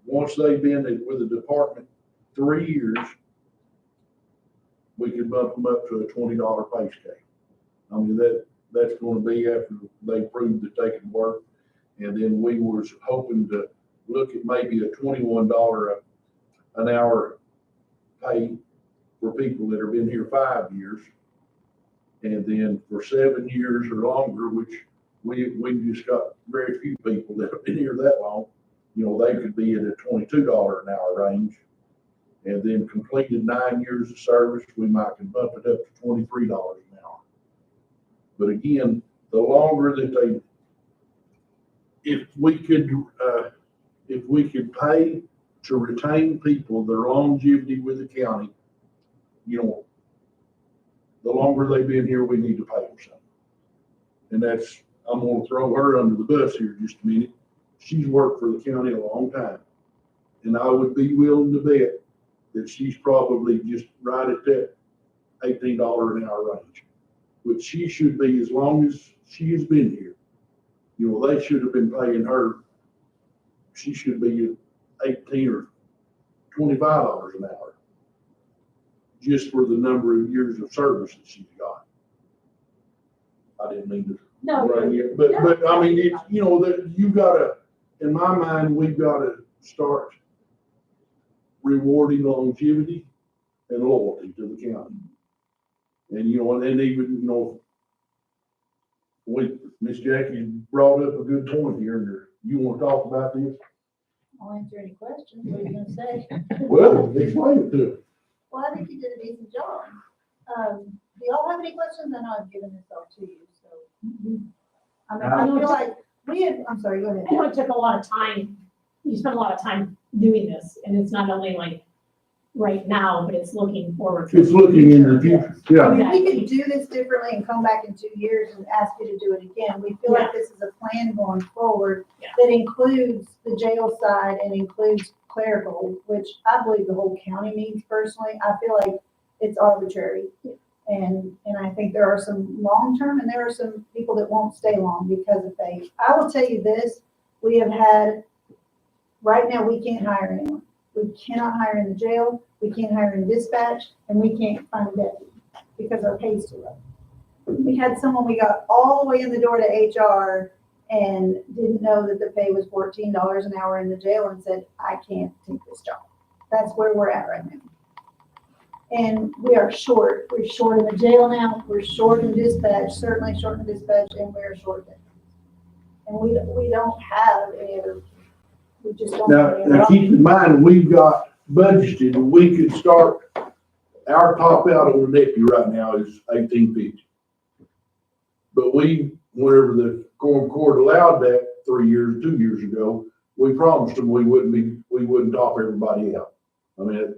once they've been with the department 3 years, we could bump them up to a $20 pay scale. I mean, that's gonna be after they prove that they can work. And then we was hoping to look at maybe a $21 an hour pay for people that have been here 5 years. And then for 7 years or longer, which we just got very few people that have been here that long, you know, they could be at a $22 an hour range. And then completed 9 years of service, we might can bump it up to $23 an hour. But again, the longer that if we could pay to retain people, their longevity with the county, you know, the longer they've been here, we need to pay them something. And that's, I'm gonna throw her under the bus here just a minute. She's worked for the county a long time. And I would be willing to bet that she's probably just right at that $18 an hour range, which she should be as long as she has been here. You know, they should have been paying her, she should be at $18 or $25 an hour, just for the number of years of service that she's got. I didn't mean to No, bring it, but I mean, it's, you know, that you gotta, in my mind, we've gotta start rewarding longevity and loyalty to the county. And, you know, and even, you know, Miss Jackie brought up a good point here, and you wanna talk about this? I'll answer any questions. What are you gonna say? Well, explain it to us. Well, I think you did a decent job. Do y'all have any questions? I know I've given this all to you, so. I mean, I feel like I'm sorry, go ahead. I know it took a lot of time, you spent a lot of time doing this, and it's not only like right now, but it's looking forward. to It's looking in the future, I yeah. mean, we could do this differently and come back in 2 years and ask you to do it again. We feel like this is a plan going forward Yeah. that includes the jail side and includes clerical, which I believe the whole county needs personally. I feel like it's arbitrary. And I think there are some long-term and there are some people that won't stay long because of age. I will tell you this, we have had, right now, we can't hire anyone. We cannot hire in the jail, we can't hire in dispatch, and we can't find a deputy because our pay's too low. We had someone, we got all the way in the door to HR and didn't know that the pay was $14 an hour in the jail and said, I can't take this job. That's where we're at right now. And we are short. We're short in the jail now. We're short in dispatch, certainly short in dispatch, and we're short in. And we don't have any other, we just don't. have any Now other keep in mind, we've got budgeted, we could start, our top out on the deputy right now is $18.50. But whenever the court allowed that 2 years ago, we promised them we wouldn't top everybody out. I mean,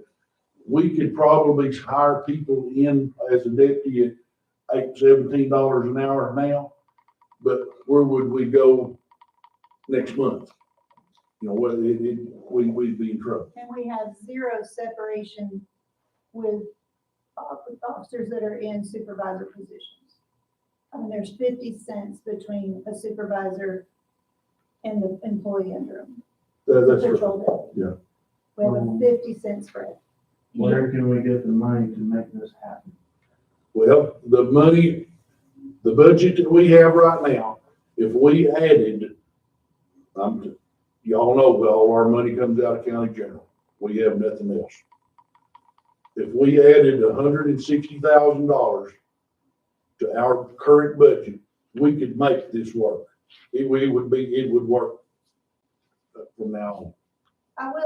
we could probably hire people in as a deputy at $17 an hour now, but where would we go next month? You know, we'd be in trouble. And we have zero separation with officers that are in supervisor positions. I mean, there's 50 cents between a supervisor and the employee under them. That's right. Patrol deputy. Yeah. We have a 50-cent spread. Where can we get the money to make this happen? Well, the money, the budget that we have right now, if we added, y'all know, all our money comes out of county general. We have nothing else. If we added $160,000 to our current budget, we could make this work. It would work from now on.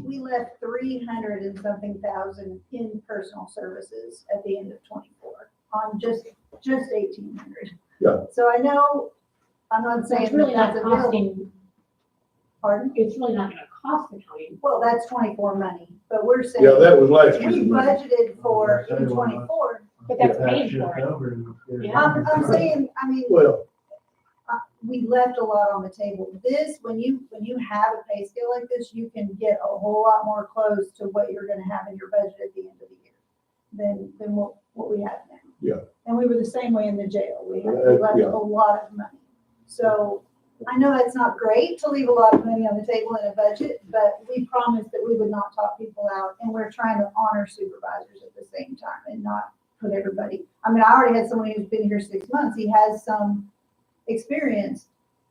we left 300 and something thousand in personal services at the end of 24 on just 1,800. Yeah. So I know, I'm not So saying it's really not that's available. costing, Pardon? it's really not gonna cost the county. Well, that's 24 money, but we're saying. Yeah, that was last We year's money. budgeted for in 24. But that's Get that paying shit for it. over and get it Yeah. I'm saying, I mean, Well, we left a lot on the table. This, when you have a pay scale like this, you can get a whole lot more close to what you're gonna have in your budget at the end of the year than what we have now. Yeah. And we were the same way in the jail. We left Yeah. a lot of money. So I know that's not great to leave a lot of money on the table in a budget, but we promised that we would not talk people out, and we're trying to honor supervisors at the same time and not put everybody. I mean, I already had someone who's been here 6 months. He has some experience,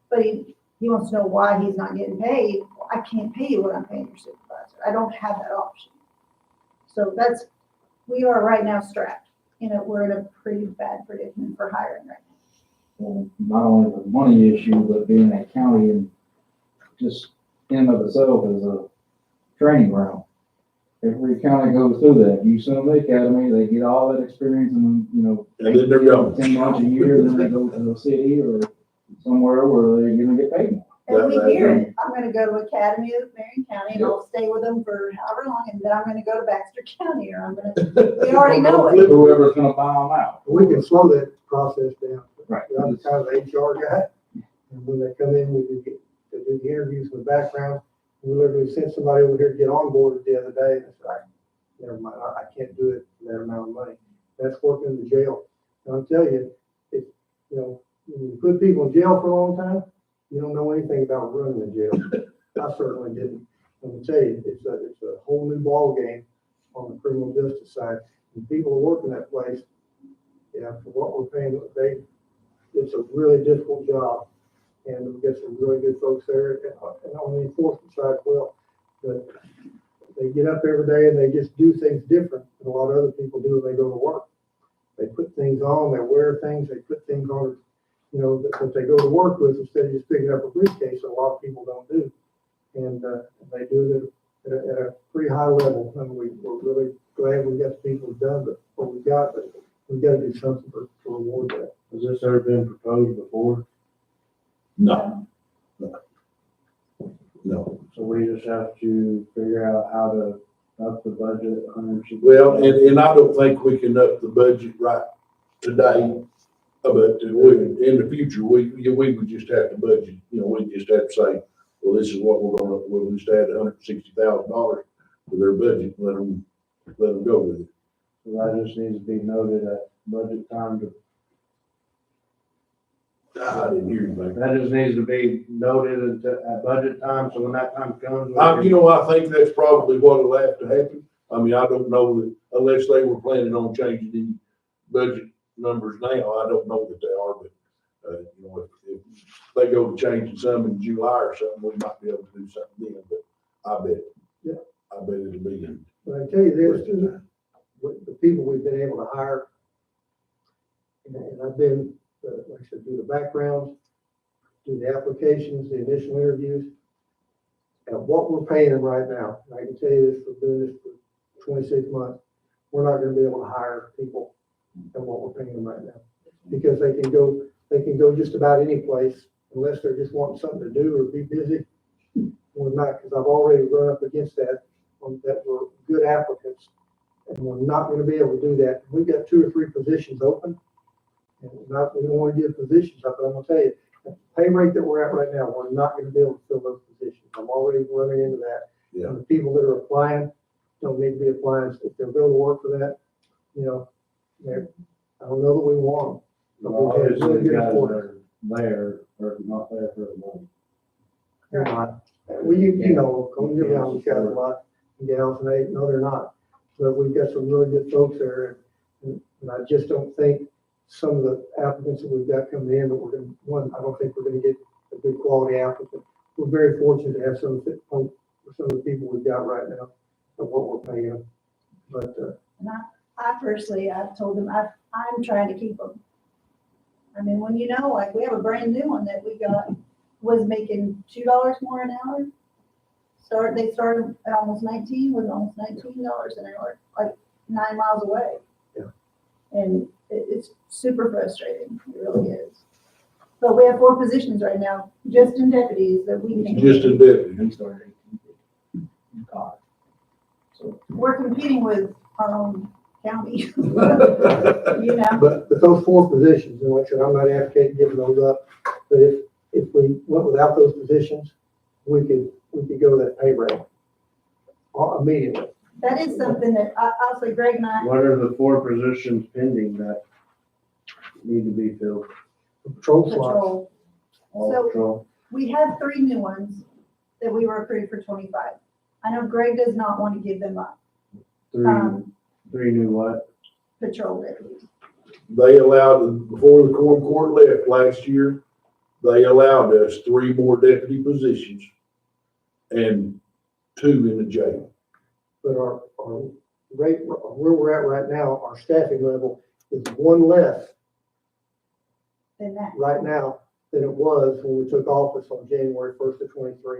but he wants to know why he's not getting paid. Well, I can't pay you what I'm paying your supervisor. I don't have that option. So we are right now strapped. We're in a pretty bad predicament for hiring right now. Well, not only the money issue, but being a county and just in and of itself is a training ground. Every county goes through that. You send them to the academy, they get all that experience and, and then they're gone. 10 months a year, then they go to the city or somewhere where they're gonna get paid more. And we That- hear it. I'm gonna go to Academy of Marion County and I'll stay with them for however long, and then I'm gonna go to Baxter County, or I'm gonna, we already know it. Whoever's gonna buy them out. We can slow that process down. Right. I'm kind of the HR guy, and when they come in, we do the interviews with background. We literally sent somebody over here to get on board the other day, and it's like, never mind, I can't do it for that amount of money. That's working in the jail. And I'll tell you, when you put people in jail for a long time, you don't know anything about running the jail. I certainly didn't. I'm gonna tell you, it's a whole new ballgame on the criminal justice side. And people who work in that place, yeah, for what we're paying, it's a really difficult job. And we've got some really good folks there, and on the enforcement side as well. But they get up every day and they just do things different than a lot of other people do when they go to work. They put things on, they wear things, they put things on, that they go to work with instead of just picking up a briefcase, that a lot of people don't do. And they do it at a pretty high level, and we're really glad we got the people who've done what we got, but we've got to do something to reward that. Has this ever been proposed before? No, no. So we just have to figure out how to up the budget. Well, and I don't think we can up the budget right today, but in the future, we would just have to budget, we just have to say, well, this is what we'll just add $160,000 to their budget, let them go with it. So that just needs to be noted at budget time I didn't hear you, man. that just needs to be noted at budget time, so when that time comes. we I can- think that's probably what'll have to happen. I mean, I don't know that, unless they were planning on changing the budget numbers now, I don't know that they are, but, if they go to changing some in July or something, we might be able to do something then, but I bet it'll be in. But I tell you this, too, with the people we've been able to hire, and I've been, like I said, do the backgrounds, do the applications, the initial interviews, and what we're paying them right now, and I can tell you this, for doing this for 26 months, we're not gonna be able to hire people at what we're paying them right now. Because they can go just about any place, unless they're just wanting something to do or be busy. We're not, because I've already run up against that were good applicants, and we're not gonna be able to do that. We've got 2 or 3 positions open, and we don't wanna give positions up, but I'm gonna tell you, the pay rate that we're at right now, we're not gonna be able to fill those positions. I'm already running into that. Yeah. And the people that are applying don't need to be applying. If they'll go to work for that, I don't know that we want them. But we've had Obviously, really the good guys that reports. are there are not there for the money. They're not. Well, don't get me wrong, we've got a lot of gals, and they're not. But we've got some really good folks there, and I just don't think some of the applicants that we've got coming in, that I don't think we're gonna get a good quality applicant. We're very fortunate to have some of the people we've got right now, of what we're paying them. But, And I personally, I've told them, I'm trying to keep them. I mean, when like we have a brand new one that we got, was making $2 more an hour. They started at almost 19, was almost $19 an hour, like 9 miles away. Yeah. And it's super frustrating, it really is. But we have 4 positions right now, just in deputies that we can. Just a bit. We started 18 in college. So, We're competing with our own county, you know? But those 4 positions, and like I said, I'm not advocating giving those up, but if we went without those positions, we could go that pay rate immediately. That is something that, I'll say Greg and I, What are the 4 positions pending that need to be filled? Patrol slots, patrol. All So- patrol? We have 3 new ones that we were approved for 25. I know Greg does not want to give them up, 3 new what? patrol deputies. They allowed, before the Quorum Court left last year, they allowed us 3 more deputy positions and 2 in the jail. but our rate, where we're at right now, our staffing level is 1 less Than that. right now than it was when we took office on January 1st of 23.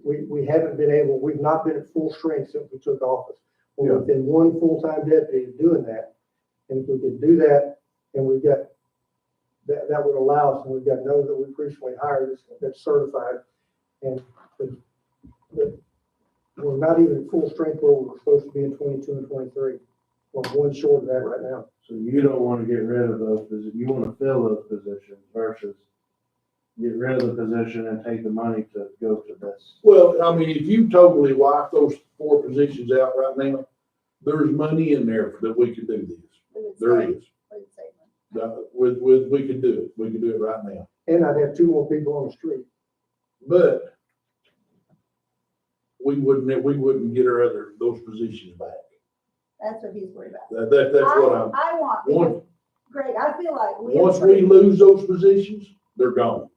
We haven't been able, we've not been at full strength since we took office. We're within 1 full-time deputy of doing that. And if we could do that, and we've got, that would allow us, and we've got those that we've recently hired that's certified. And we're not even at full strength where we're supposed to be in 22 and 23. We're 1 short of that right now. So you don't want to get rid of those positions, you want to fill those positions versus get rid of the position and take the money to go to this. Well, I mean, if you totally wipe those 4 positions out right now, there's money in there that we could do this. We would There save- is. we would save money. We could do it. We could do it right now. And I'd have 2 more people on the street. But we wouldn't get those positions back. That's what he's worried about. That's what I'm, I want, One- because, Greg, I feel like we. once we lose those positions, they're gone.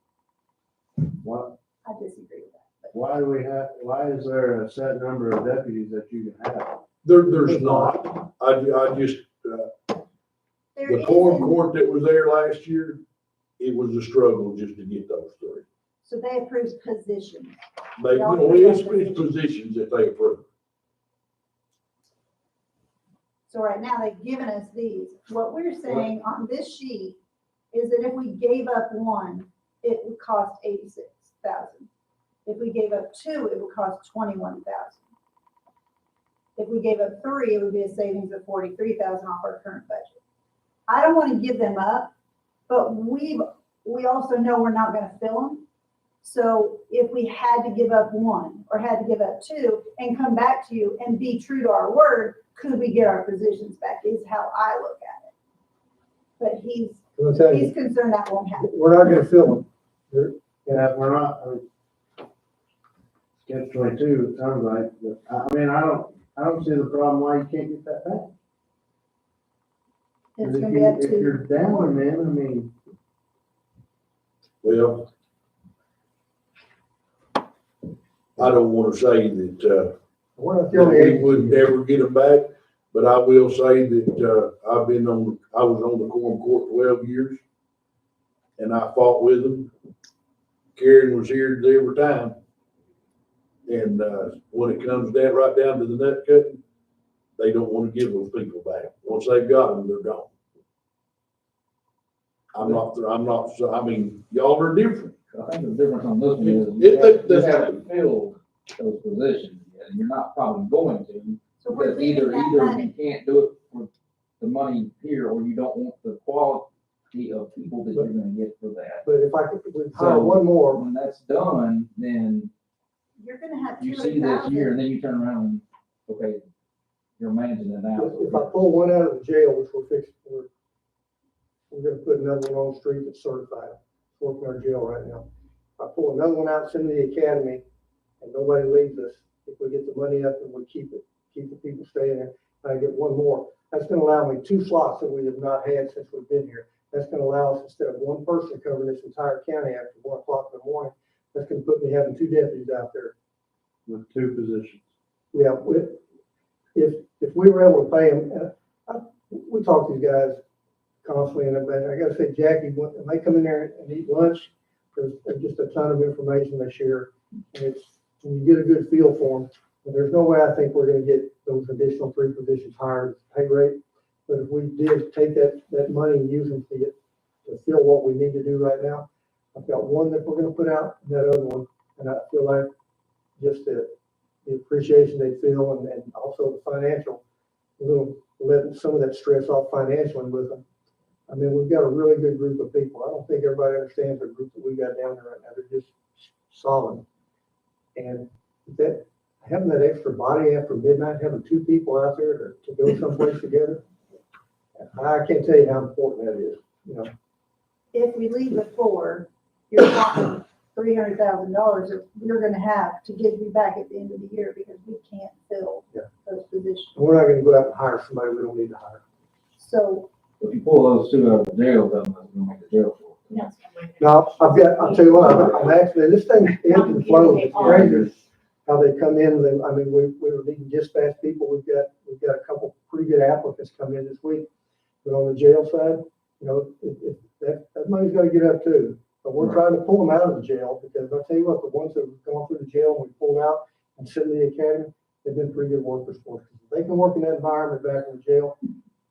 What, I disagree with that. why is there a set number of deputies that you can have? There's not. I just, There the is Quorum an- Court that was there last year, it was a struggle just to get those 3. So they approve positions. They, it's positions that they approve. So right now, they've given us these. What we're saying on this sheet is that if we gave up 1, it would cost 86,000. If we gave up 2, it would cost 21,000. If we gave up 3, it would be a savings of 43,000 off our current budget. I don't want to give them up, but we also know we're not going to fill them. So if we had to give up 1 or had to give up 2 and come back to you and be true to our word, could we get our positions back is how I look at it. But I'm telling you, he's concerned that won't happen. we're not gonna fill them. Yeah, if we're not, catch 22, it sounds like, but I mean, I don't see the problem why you can't get that back. It's If gonna be up if to. you're down, man, I mean, Well, I don't want to say that, We're not the that only we agency. wouldn't ever get them back, but I will say that, I was on the Quorum Court 12 years, and I fought with them. Karen was here every time. And, when it comes down, right down to the nut cutting, they don't want to give those people back. Once they've got them, they're gone. I mean, y'all are different. I think the difference on this one is you haven't filled those positions yet, and you're not probably going to. So we're Because either leaving that you money. can't do it for the money here, or you don't want the quality of people that you're gonna get for that. But if we hire 1 more, When that's done, then You're gonna have you see this year, 200,000. and then you turn around and, okay, you're managing it now. if I pull 1 out of the jail, which we're gonna put another one on the street that's certified, working in our jail right now. If I pull another one out, send to the academy, and nobody leaves us, if we get the money up and we keep the people staying there, and I get 1 more, that's gonna allow me 2 slots that we have not had since we've been here. That's gonna allow us, instead of 1 person covering this entire county after 1 o'clock in the morning, that's gonna put me having 2 deputies out there. with 2 positions. Yeah, if we were able to pay them, we talk to these guys constantly, and I gotta say, Jackie, when they come in there and eat lunch, there's just a ton of information they share, and and you get a good feel for them. But there's no way I think we're gonna get those additional 3 positions hired at the pay rate. But if we did take that money and use it to fill what we need to do right now, I've got one that we're gonna put out, and that other one, and I feel like just the appreciation they feel and also the financial, letting some of that stress off financially with them. I mean, we've got a really good group of people. I don't think everybody understands the group that we got down there right now. They're just solid. And that, having that extra body after midnight, having 2 people out there to go someplace together, I can't tell you how important that is, you know. If we leave at 4, you're talking $300,000 that we're gonna have to give you back at the end of the year because we can't fill Yeah. those positions. We're not gonna go out and hire somebody we don't need to hire. So If you pull those 2 out of the jail, then that's gonna make the jail full. That's what I'm like. Now, I'll tell you what, I'm actually, this thing ebbs and flows, it's crazy how they come in, I mean, we were needing dispatch people, we've got a couple pretty good applicants come in this week. But on the jail side, you know, that money's gotta get up too. But we're trying to pull them out of the jail, because I'll tell you what, the ones that have gone through the jail and we pulled out and sent to the academy, they've been pretty good workers for us. If they can work in that environment back in the jail,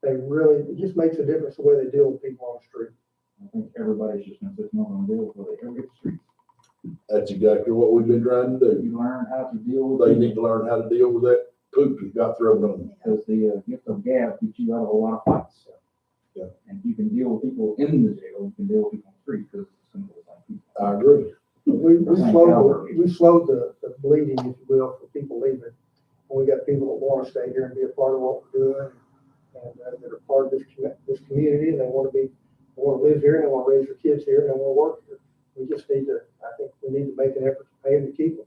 it just makes a difference the way they deal with people on the street. I think everybody's just gonna sit on the deal with it every street. That's exactly what we've been trying to do. You learn how to deal with They it, need to learn how to deal with that poop that got thrown on them. because the gift of gab keeps you out of a lot of fights. Yeah. And you can deal with people in the jail, you can deal with people on the street, because it's simple as that. I agree. We slowed the bleeding, if you will, for people leaving. And we got people that want to stay here and be a part of what we're doing, and that are part of this community, and they want to live here, and they want to raise their kids here, and they want to work here. We just need to, I think we need to make an effort to pay them to keep them.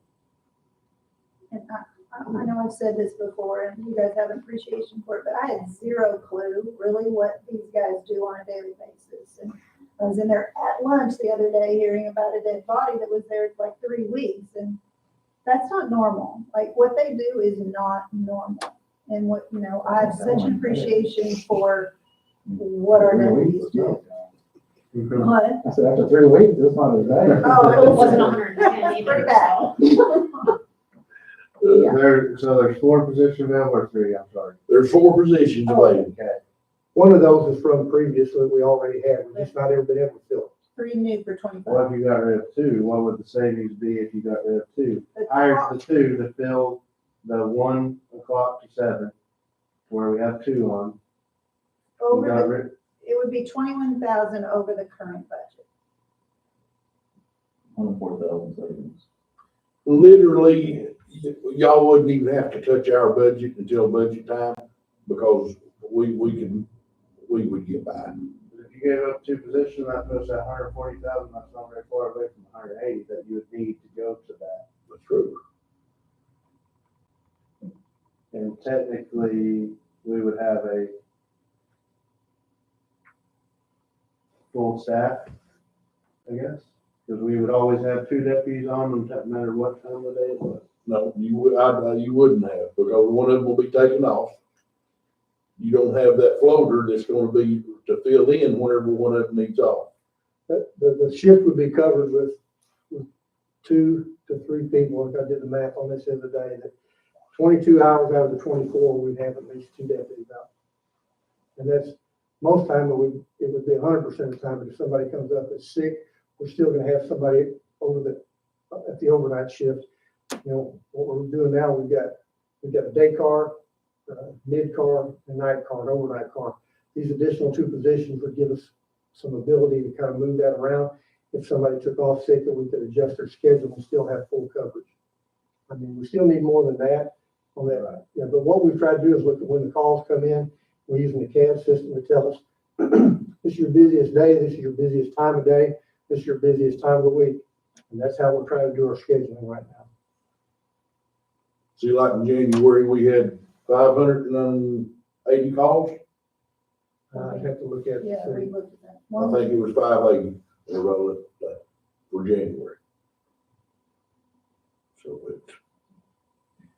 And I know I've said this before, and you guys have an appreciation for it, but I had zero clue really what these guys do on a daily basis. And I was in there at lunch the other day hearing about a dead body that was there for like 3 weeks, and that's not normal. Like, what they do is not normal. And what, you know, I have such an appreciation for what our deputies do. What? I said, after 3 weeks, it's not as bad. Oh, It wasn't 110 either, Pretty bad. so. So there's 4 positions now, or 3, I'm sorry. There's 4 positions available. Okay. One of those is from previously we already had, we just not ever been able to fill it. 3 new for 25. What if you got rid of 2? What would the savings be if you got rid of 2? The Hired top- the 2 to fill the 1 o'clock to 7, where we have 2 on. You Over got the, rid, it would be 21,000 over the current budget. 104,000 savings. Literally, y'all wouldn't even have to touch our budget until budget time, because we would get by. if you gave up 2 positions, that puts that 140,000, that's not very far away from 180 that you would need to go to that. That's true. And technically, we would have a full staff, I guess, because we would always have 2 deputies on them, no matter what time of the day it was. No, you wouldn't have, because one of them will be taken off. You don't have that floater that's gonna be to fill in whenever one of them needs off. The shift would be covered with 2 to 3 people, like I did the math on this the other day, that 22 hours out of the 24, we'd have at least 2 deputies out. And that's, most time, it would be 100% of the time, but if somebody comes up that's sick, we're still gonna have somebody at the overnight shift. You know, what we're doing now, we've got a day car, mid car, and night car, and overnight car. These additional 2 positions would give us some ability to kind of move that around. If somebody took off sick, that we could adjust their schedule and still have full coverage. I mean, we still need more than that on that. Right. Yeah, but what we've tried to do is look at when the calls come in, we're using the CAD system to tell us, this is your busiest day, this is your busiest time of day, this is your busiest time of the week. And that's how we're trying to do our scheduling right now. See, like in January, we had 580 calls. I'd have to look at Yeah, we it. looked at that. I think it was 580 for January. So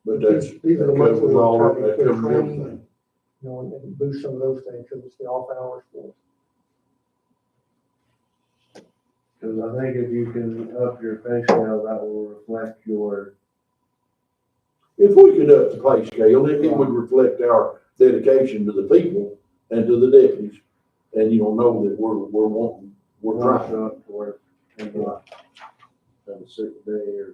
but that's, These are the that months covers we're all, trying to that put covers training, everything. you know, and boost some of those things, because it's the off hours for us. Because I think if you can up your pay scale, that will reflect your if we could up the pay scale, it would reflect our dedication to the people and to the deputies. And you don't know that we're wanting, we're We're trying. show up to work and not have a sick day or.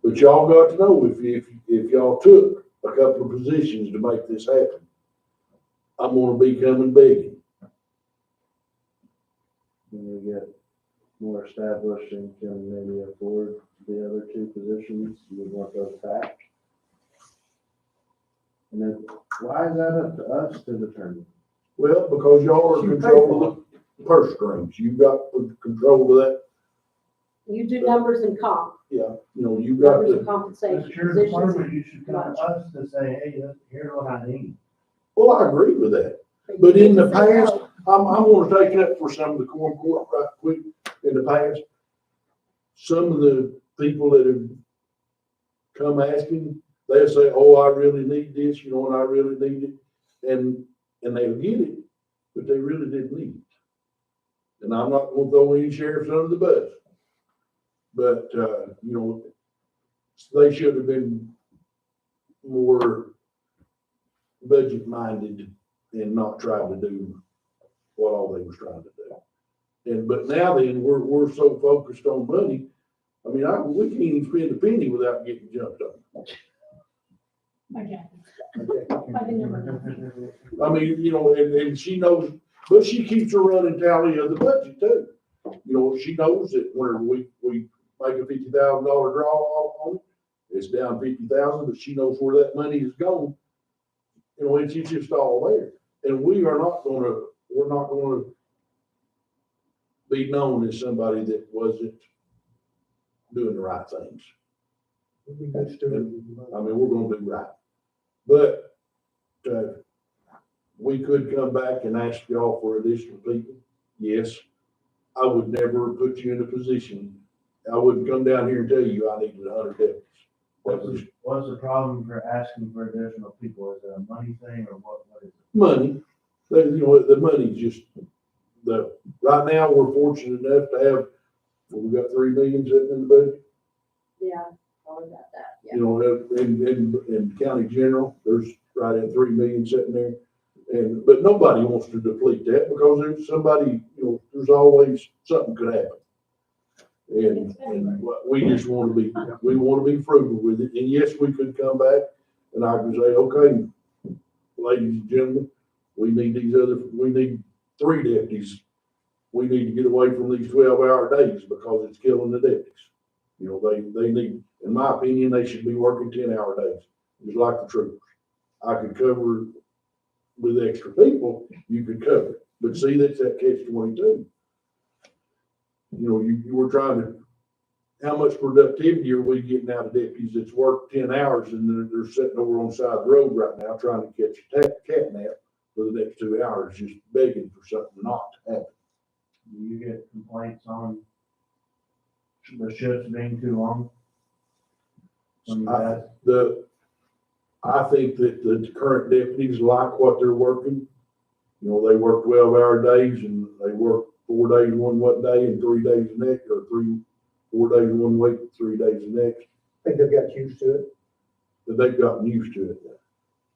But y'all got to know if y'all took a couple of positions to make this happen, I'm gonna be coming begging. When we get more established and can maybe afford the other two positions, you would want those back. And then, why is that up to us to determine? Well, because y'all are in control of the purse strings, you've got control of that, You do numbers and comp, yeah, you know, you've got numbers to. and compensation, That's your positions. department, you should come to us to say, hey, here's what I need. Well, I agree with that, but in the past, I'm gonna take up for some of the court right quick, in the past. Some of the people that have come asking, they'll say, oh, I really need this, you know, and I really need it, and they'll get it, but they really didn't need it. And I'm not gonna throw any sheriffs under the bus. But, you know, they should have been more budget-minded and not tried to do what all they was trying to do. And, but now then, we're so focused on money, I mean, we can't even spend a penny without getting jumped on. Again, Okay. by the number. I mean, you know, and she knows, but she keeps a running tally of the budget too. You know, she knows that whenever we make a $50,000 draw on it, it's down 50,000, but she knows where that money is going. You know, it's just all there. And we're not gonna be known as somebody that wasn't doing the right things. We'd be good stewards. I mean, we're gonna do right. But, we could come back and ask y'all for additional people. Yes. I would never put you in a position, I wouldn't come down here and tell you I needed 100 deputies. That was What's the problem for asking for additional people? Is it a money thing or what is it? money. You know, the money's just, right now, we're fortunate enough to have, we got 3 million sitting in the budget. Yeah, probably about that, yeah. You know, in county general, there's right at 3 million sitting there. And, but nobody wants to deplete that because there's somebody, you know, there's always something could happen. And we just want to be frugal with it. And yes, we could come back and I could say, okay, ladies and gentlemen, we need 3 deputies. We need to get away from these 12-hour days because it's killing the deputies. You know, they need, in my opinion, they should be working 10-hour days, just like the troopers. I could cover with extra people, you could cover it. But see, that's that catch-22. You know, you were trying to, how much productivity are we getting out of deputies that's worked 10 hours and they're sitting over on the side of the road right now trying to catch a cat nap for the next 2 hours, just begging for something not to happen. Do you get complaints on the shifts being too long? I think that the current deputies like what they're working. You know, they work 12-hour days and they work 4 days one day and 3 days the next, or 4 days one week, 3 days the next. I think they've got used to it. But they've gotten used to it.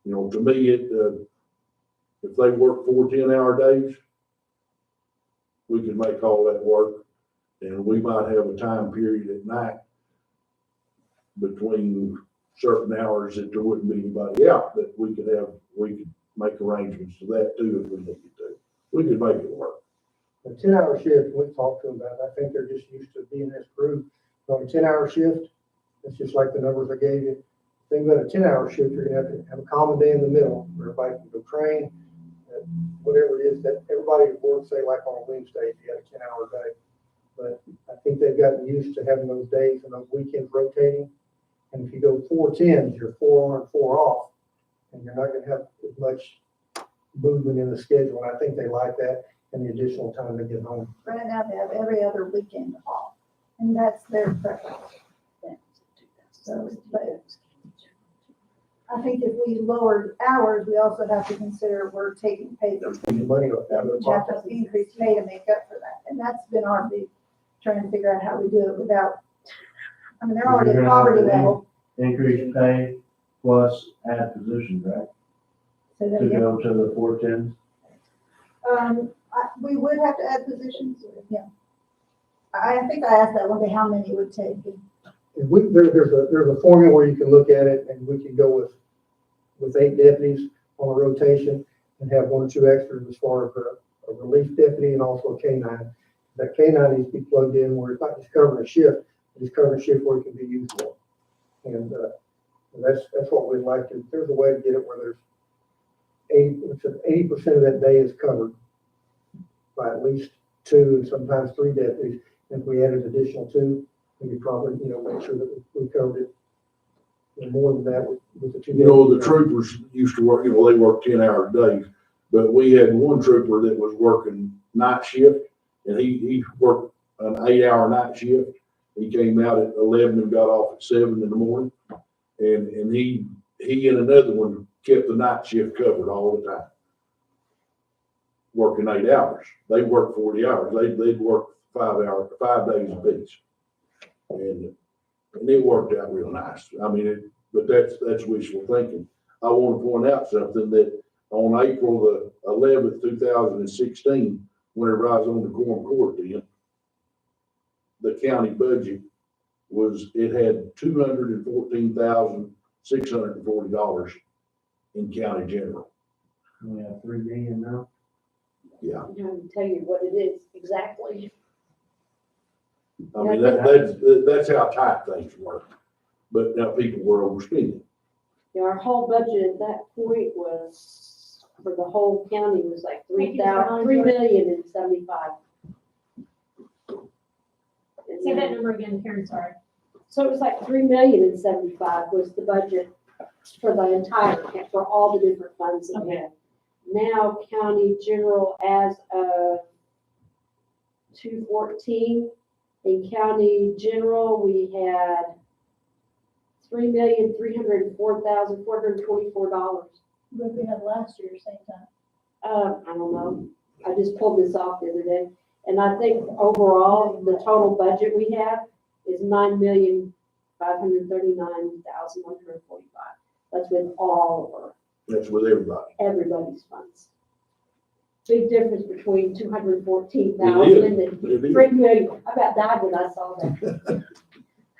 You know, to me, if they work 4 10-hour days, we can make all that work. And we might have a time period at night between certain hours that there wouldn't be anybody out, but we could make arrangements for that too if we needed to. We could make it work. A 10-hour shift, we talked to them about, I think they're just used to being this group. On a 10-hour shift, it's just like the numbers I gave you. Think about a 10-hour shift, you're gonna have to have a common day in the middle where everybody can go train, whatever it is that everybody works, say like on a Wednesday, if you had a 10-hour day. But I think they've gotten used to having those days and those weekends rotating. And if you go 4 10s, you're 4 on and 4 off, and you're not gonna have as much movement in the schedule. And I think they like that and the additional time they get home. Right now, they have every other weekend off, and that's their preference. So, but I think if we lowered hours, we also have to consider we're taking pay. The money out of their We have pocket. to increase pay to make up for that, and that's been our big, trying to figure out how we do it without, I mean, they're already at poverty level, increase pay plus add positions, right? So that To again, go to the 410s. we would have to add positions, yeah. I think I asked that one day, how many it would take. And there's a formula where you can look at it, and we can go with 8 deputies on a rotation and have 1 or 2 extras as far as a relief deputy and also a canine. That canine needs to be plugged in where it's not just covering a shift, it's covering a shift where it can be usable. And, that's what we'd like to, there's a way to get it where there's 80% of that day is covered by at least 2 and sometimes 3 deputies. If we added additional 2, we could probably, make sure that we covered it. And more than that with the 2. You know, the troopers used to work, they work 10-hour days, but we had one trooper that was working night shift, and he worked an 8-hour night shift. He came out at 11 and got off at 7 in the morning, and he and another one kept the night shift covered all the time, working 8 hours. They worked 40 hours. They'd work 5 days apiece, and it worked out real nice. I mean, but that's wishful thinking. I want to point out something that on April the 11th, 2016, whenever I was on the Quorum Court then, the county budget had $214,640 in county general. We have 3 million now. Yeah, I can tell you what it is exactly. I mean, that's how tight things work. But now people were overspending. Yeah, our whole budget at that point was, for the whole county, was like Thank you for $3 million and 75. Say that number again, Karen, sorry. So it was like 3 million and 75 was the budget for the entire, for all the different funds that we had. Now county general as of 214, in county general, we had $3,304,424. What we had last year, same time. I don't know. I just pulled this off the other day. And I think overall, the total budget we have is $9,539,145. That's with all of our, That's with everybody. everybody's funds. Big difference between 214,000 It and is. 3 million. I about died when I saw that.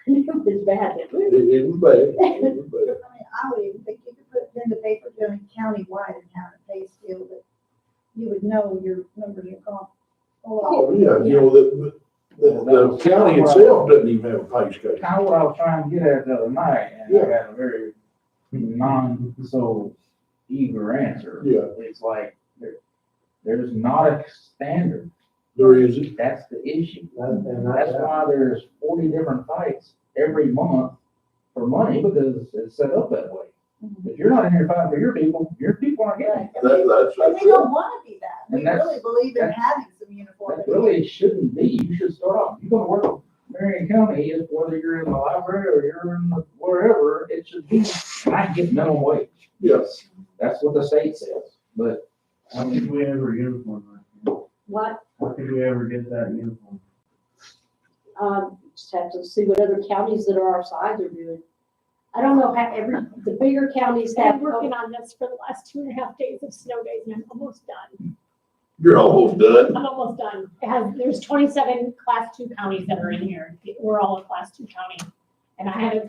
It was bad. It was bad. It was bad. I mean, I would even think you could put it in the paper doing countywide and have a pay scale that you would know your numbers are gone. Oh, yeah, the county itself doesn't even have a pay scale. Kind of what I was trying to get at the other night, and I got a very eager answer. Yeah. It's like, there's not a standard. There isn't. That's the issue. And That's why there's 40 different fights every month for money, because it's set up that way. If you're not in here fighting for your people aren't getting it. And we That's don't want to be that. We And that's- really believe in that's- having some uniformity. That really shouldn't be. You should start off, you're gonna work with Marion County, is whether you're in the library or you're in the wherever, it should be, I get minimum wage. Yes. That's what the state says, but how could we ever uniform that? What? How could we ever get that uniform? Just have to see what other counties that are our size are doing. I don't know how the bigger counties I've have. been working on this for the last 2.5 days of snow days, and I'm almost done. You're almost done. I'm almost done. There's 27 class 2 counties that are in here. We're all a class 2 county. And I have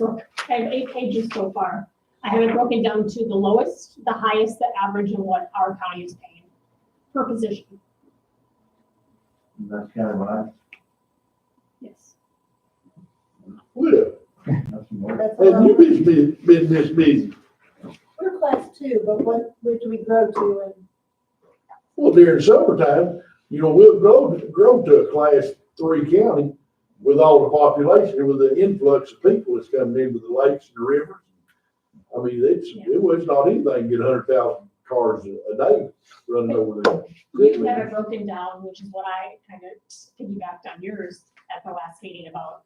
8 pages so far. I have it broken down to the lowest, the highest, the average, and what our county is paying per position. That's kind of what Yes. Well, that's more. That's have you all. been this busy? We're class 2, but what do we grow to? And Well, during summertime, we'll grow to a class 3 county with all the population and with the influx of people that's coming into the lakes and the rivers. I mean, it was not anything, get 100,000 cars a day running over there. We have it broken down, which is what I kind of piggybacked on yours at the last meeting about,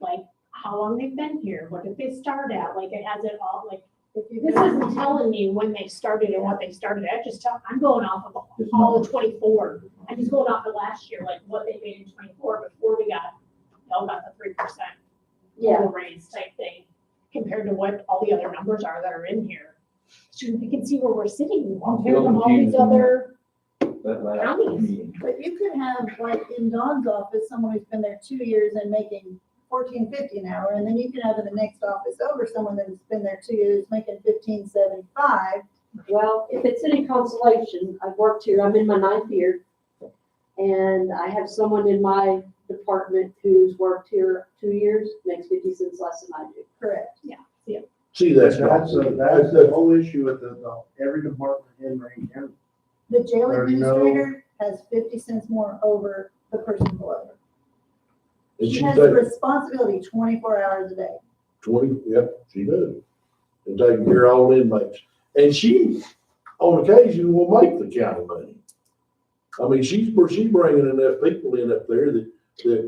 like, how long they've been here, what did they start at, like, it has it all, like, this isn't telling me when they started and what they started at, I'm going off of all of 24. I'm just going off of last year, like, what they made in 24 before we got the 3% Yeah, total raise type thing. compared to what all the other numbers are that are in here. So we can see where we're sitting compared to all these other That last counties. meeting. But you could have, like, in Don's office, someone who's been there 2 years and making $14.50 an hour, and then you can have in the next office over someone that's been there 2 years making $15.75. Well, if it's any consolation, I've worked here, I'm in my 9th year. And I have someone in my department who's worked here 2 years, makes 50 cents less than I do. Correct. See, that's not, That's the whole issue with every department in Rankin County. The jail There's no- administrator has 50 cents more over the person below her. and She she has the takes responsibility 24 hours a day. 20, yep, she does. And taking care of all inmates. And she, on occasion, will make the county money. I mean, she's bringing enough people in up there that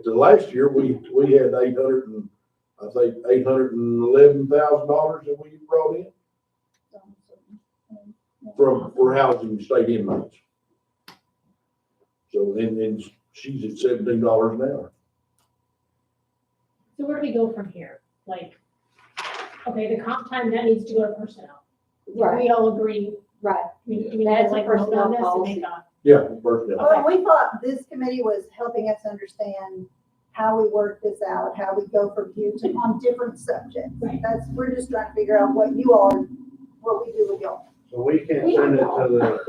last year we had $811,000 that we brought in for housing state inmates. So, and she's at $17 an hour. So where do we go from here? Like, okay, the comp time, that needs to go to personnel. Right, We all agree, right. we That's a like vote personnel on this and policy. make a. Yeah, personnel. Well, we thought this committee was helping us understand how we work this out, how we go from here to on different subjects. Right. We're just trying to figure out what you all, what we do with y'all. So we can't send it to the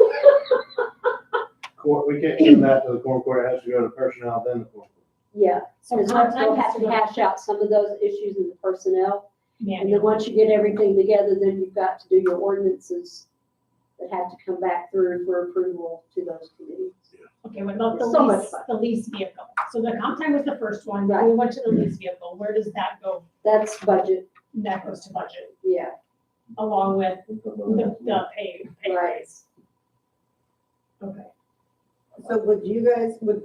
court, we can't send that to the court, it has to go to personnel, then the court. Yeah, So because comp we'll time have has to to go hash out some of those issues in the personnel. And then manual. once you get everything together, then you've got to do your ordinances that have to come back through for approval to those committees. Okay, what about the So much lease, fun. the lease vehicle? So the comp time was the first one, then we went to the lease vehicle. Where does that go? That's budget, That goes to budget yeah, along with the pay right. raise. Okay. So would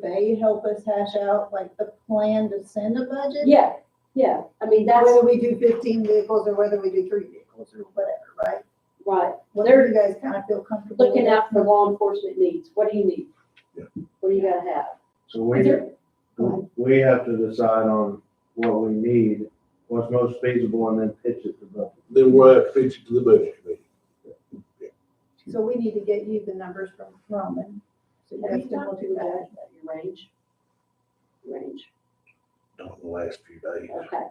they help us hash out like the plan to send a budget? Yeah, yeah, I mean, that's, Whether we do 15 vehicles or whether we do 3 vehicles or whatever, right? right, Whatever you guys kind of feel comfortable with. looking out for law enforcement needs, what do you need? Yeah. What do you gotta have? So Is there- we have to decide on what we need, what's most feasible, and then pitch it to the. Then we'll have to fix it to the budget committee. So we need to get you the numbers from Roman. So Have you Justin will talked to do that, that. your range? Range, In the last few days. okay,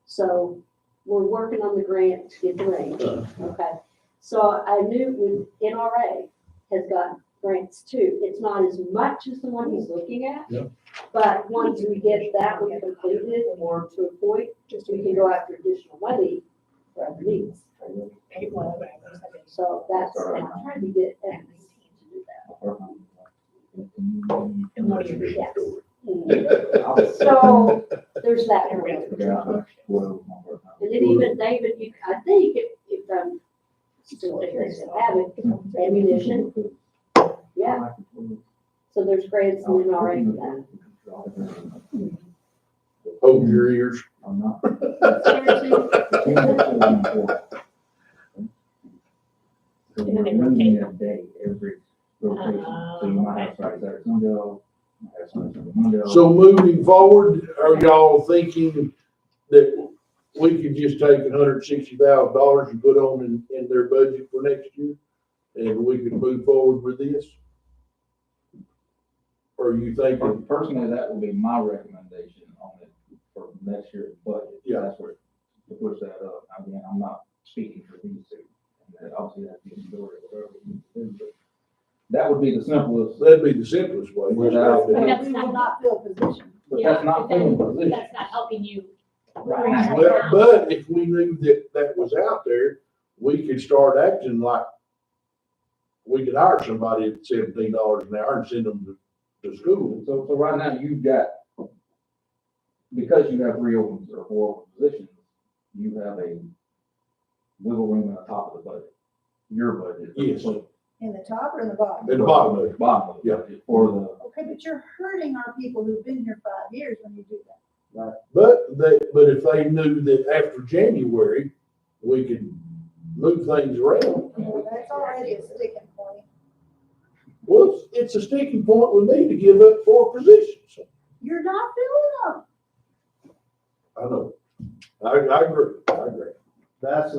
so we're working on the grant to get the range, okay? So I knew with NRA has got grants too, it's not as much as the one he's looking at. Yep. But once we get that one completed or to a point, just we can go after additional money for other needs. So that's, I'm trying to get everything to do that. And what do you Yes. So. So there's that. And then even David, you, I think if, still there, still have it, ammunition, yeah, so there's grants in NRA for that. Hold your ears. I'm not. And then they rotate. A day every rotation, so you might have Friday, Saturday, Sunday, off, you might have Sunday, Sunday, Monday. off. So moving forward, are y'all thinking that we could just take $160,000 and put on in their budget for next year? And we could move forward with this? Or are you thinking, Personally, that would be my recommendation on it for next year's budget. Yeah. That's where, to push that up. Again, I'm not speaking for these two. And that obviously that's the majority of whatever we need to do, but that would be the simplest, that'd be the simplest way. Without- We That's will not- not fill position. but Yeah, that's not but then filling position. That's not helping you. Right now. But if we knew that was out there, we could start acting like we could hire somebody at $17 an hour and send them to school. So right now, you've got, because you have 3 open or 4 open positions, you have a wiggle room in the top of the budget, your budget. Yes. In the top or in the bottom? At the bottom of it. Bottom of the Yeah. budget for the, Okay, but you're hurting our people who've been here 5 years when you do that. But if they knew that after January, we could move things around, Well, that's already a sticking point. well, it's a sticking point with me to give up 4 positions. You're not filling them. I know. I agree. That's,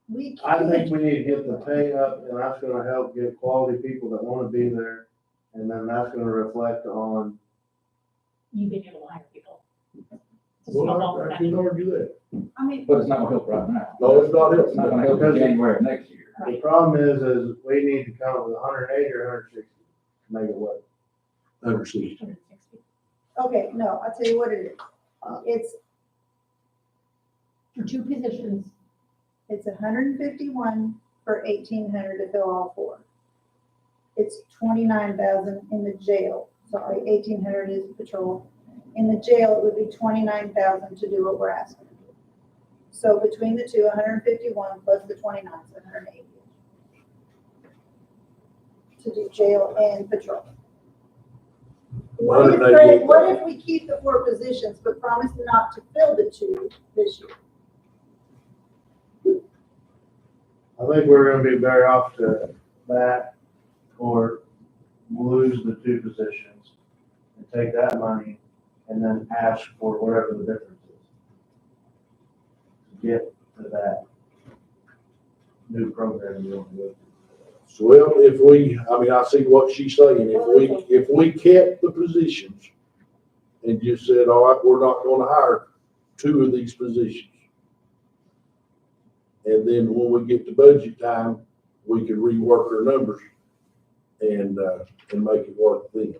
We I can't, think we need to get the pay up, and that's gonna help get quality people that wanna be there. And then that's gonna reflect on, You've been able to hire people. It's a Well, snowball I effect. can't argue that. I mean, But it's not gonna help right now. No, it's not It's not gonna help in January of next year. the problem is we need to come up with 180 or 160 to make it work. 160. 160. okay, no, I'll tell you what it is. It's, For 2 positions, it's 151 for 1,800 to fill all 4. It's 29,000 in the jail, sorry, 1,800 is patrol. In the jail, it would be 29,000 to do what we're asking. So between the two, 151 plus the 29 is 180. To do jail and patrol. What if, Fred, what if we keep the 4 positions, but promise not to fill the 2 this year? I think we're gonna be better off to that or lose the 2 positions and take that money and then ask for whatever the difference is. To get to that new program we're gonna do. Well, if we, I mean, I see what she's saying, if we kept the positions and just said, all right, we're not gonna hire 2 of these positions. And then when we get to budget time, we could rework our numbers and make it work then.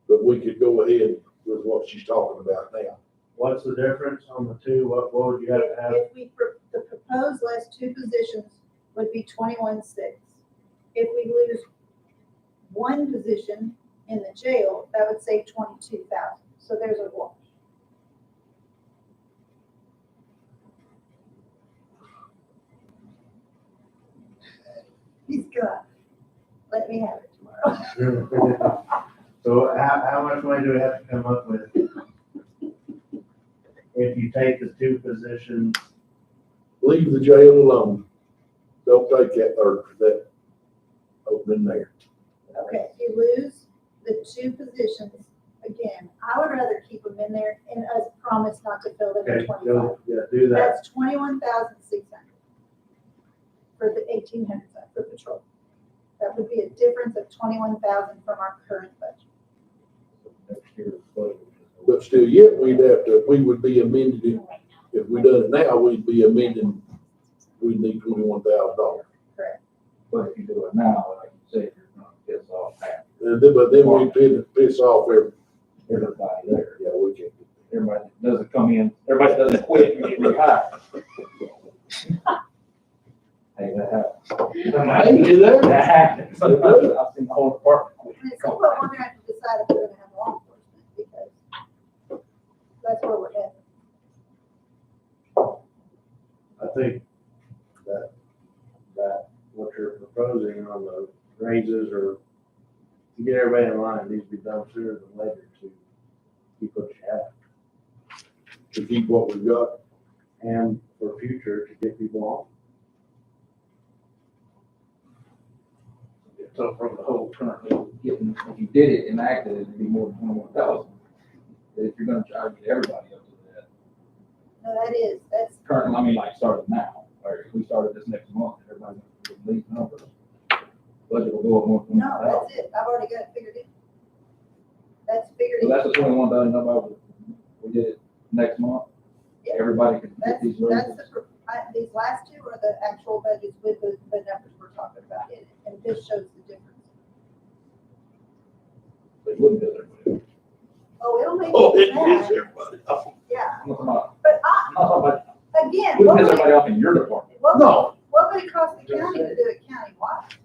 But we could go ahead with what she's talking about now. What's the difference on the 2? What would you have to have? If we, the proposed last 2 positions would be 21,600. If we lose 1 position in the jail, that would save 22,000. So there's a wash. He's gonna let me have it tomorrow. So how much money do we have to come up with? If you take the 2 positions, Leave the jail alone. Don't take that opening there. Okay, if you lose the 2 positions, again, I would rather keep them in there and us promise not to fill them in okay, 25. go, yeah, do that. That's 21,600 for the 1,800 side for patrol. That would be a difference of 21,000 from our current budget. Next year's budget. But still, yet we'd have to, we would be amended it. right now. If we done it now, we'd be amending, we'd need $21,000. Correct. But if you do it now, like you said, you're gonna piss off half, But then we piss off everybody there. yeah, we can't. Everybody that doesn't come in, everybody that doesn't quit and get rehired. Hey, that happens. I ain't do that. That happens. Sometimes I've seen the whole department quit. And so what we're gonna have to decide if we're gonna have law enforcement, because that's where we're headed. I think that what you're proposing on the raises or to get everybody in line needs to be done sooner than later to keep what you have To keep what we've got. and for future to get people on. So from the whole currently getting, if you did it enacted, it'd be more than 21,000. If you're gonna charge everybody up to that, No, that's, currently, I mean, like started now, or if we started this next month, everybody would leave numbers. Budget will go up more than no, 21,000. that's it. I've already got it figured in. That's figured So in. that's the 21,000 number, we did it next month, Yeah. everybody can get That's, these that's raises. these last 2 are the actual budgets with the numbers we're talking about in it, and this shows the difference. They wouldn't do it. Oh, it'll make Oh, it it bad. is everybody. Yeah, I'm not talking about, but I'm not talking about, again, wouldn't what piss would everybody off in your department. No. what would it cost the county to do it countywide?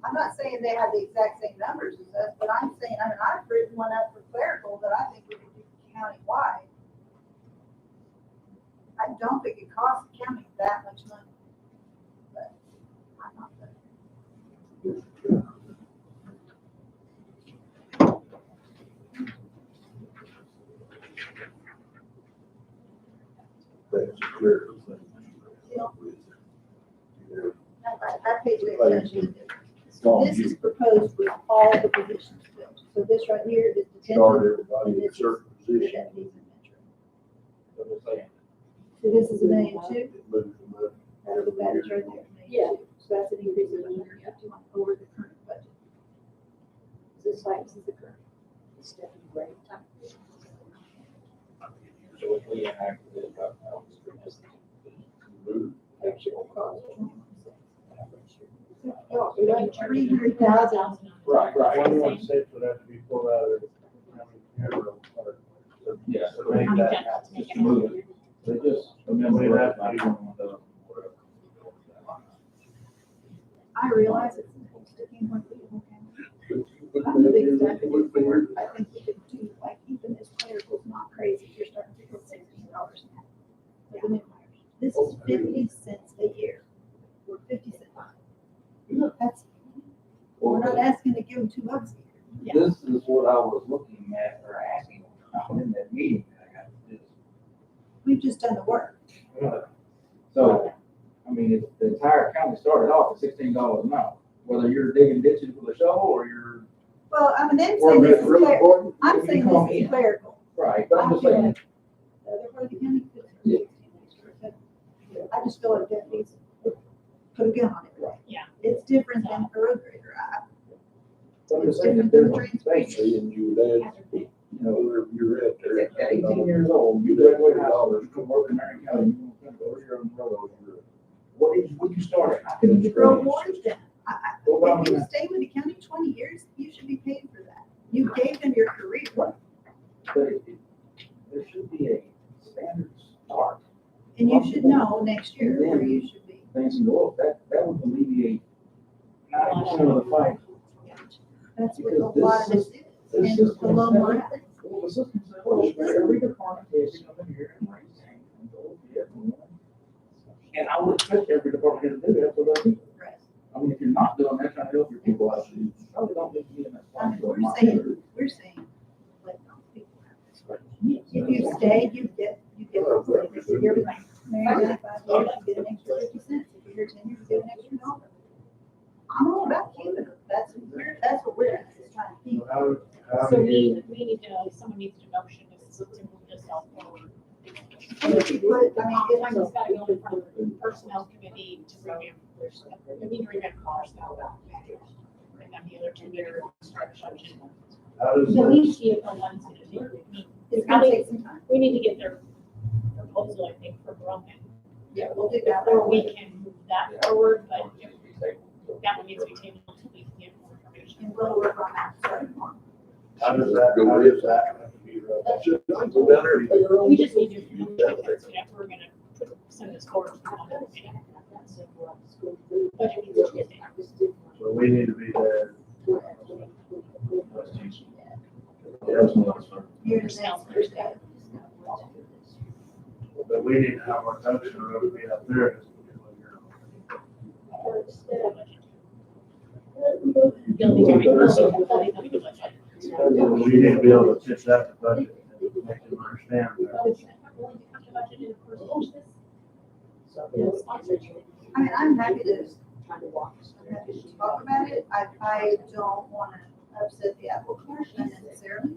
I'm not saying they have the exact same numbers as us, but I'm saying, I mean, I've written one up for clerical that I think we could do countywide. I don't think it costs the county that much money. But I'm not sure. That's clear. You know, I paid you attention. This is proposed with all the positions filled. So this right here is the Start detention. everybody in a certain the position. deputies and metro. So they're saying, So this is $1.2 million, It moves the money. that would be better right there. Yeah. So that's an increase of 151 over the current budget. This like, this is the current. It's definitely great time. So if we enact this, Actual cost. Like 300,000. Right, right. 21.6 would have to be pulled out of the county payroll part. Yeah. To make that happen. Just move it. They just amend the rest by 21,000, whatever. I realize it's a sticking point for people. I'm a big advocate for it. I think we could do, like, even this clerical's not crazy, you're starting to get $16 an hour for the new hires. This is 50 cents a year. We're 50 cents. Look, that's, we're not asking to give them $2 a year. This is what I was looking at or asking in that meeting that I got this. We've just done the work. So, I mean, if the entire county started off at $16 an hour, whether you're digging ditches with a shovel or you're. Well, I mean, I'm Or saying this it's is really clerical. important, I'm you saying come this is in. clerical. Right, but I'm just saying, The other part of the county could- Yeah. I just feel like that needs to put a gun on it. Yeah. It's different than a road grader. but I'm just saying, if there's a space, And you would add, you know, wherever you're at there. at 18 years old, you graduate high school, you come work in Marion County, you want to go here on the road. What you started? I couldn't just Grow grow more than. Well, but I If you mean, stay with the county 20 years, you should be paid for that. You gave them your career. but there should be a standard start. And you should know next year where you should be. Things can go up, that would alleviate 90% of the fight. That's what a lot of this is. And a little more. Well, the system said, well, every department has to come in here and raise things and go, yeah, and I would expect every department head to do that for their people. Right. I mean, if you're not doing that, trying to help your people out, you probably don't need to be in that I mean, spot. we're saying, let people have this. If you stay, you get everything. Married 95 years, you get an extra 50 cents. If you're here 10 years, you get an extra $1. I'm all about keeping it. That's what we're at, is trying to keep. So how So do you, we need to, someone needs to motion to move this out forward. And if you put, I mean, Sometimes it's gotta go in front of the personnel committee to review, I mean, review personnel. And then the other two that are construction. how does So the, we see if the ones that do, it's gonna take some time. we need to get their proposal, I think, for Roman. Yeah, we'll do that. Or we can move that forward, but that one needs to be tabled until we can get more information. And we'll work on that starting tomorrow. how does that have to be wrote? That should, I go down there and pay your own. We just need to, yeah, we're gonna send this forward. Budget needs to get there. So we need to be there. Here's the next Thursday. But we need to have our ducks in a row to be up there. Building every person, building up the budget. We need to be able to pitch that to budget, and make them understand that. I mean, I'm happy to talk about it. I don't wanna upset the apple cart unnecessarily.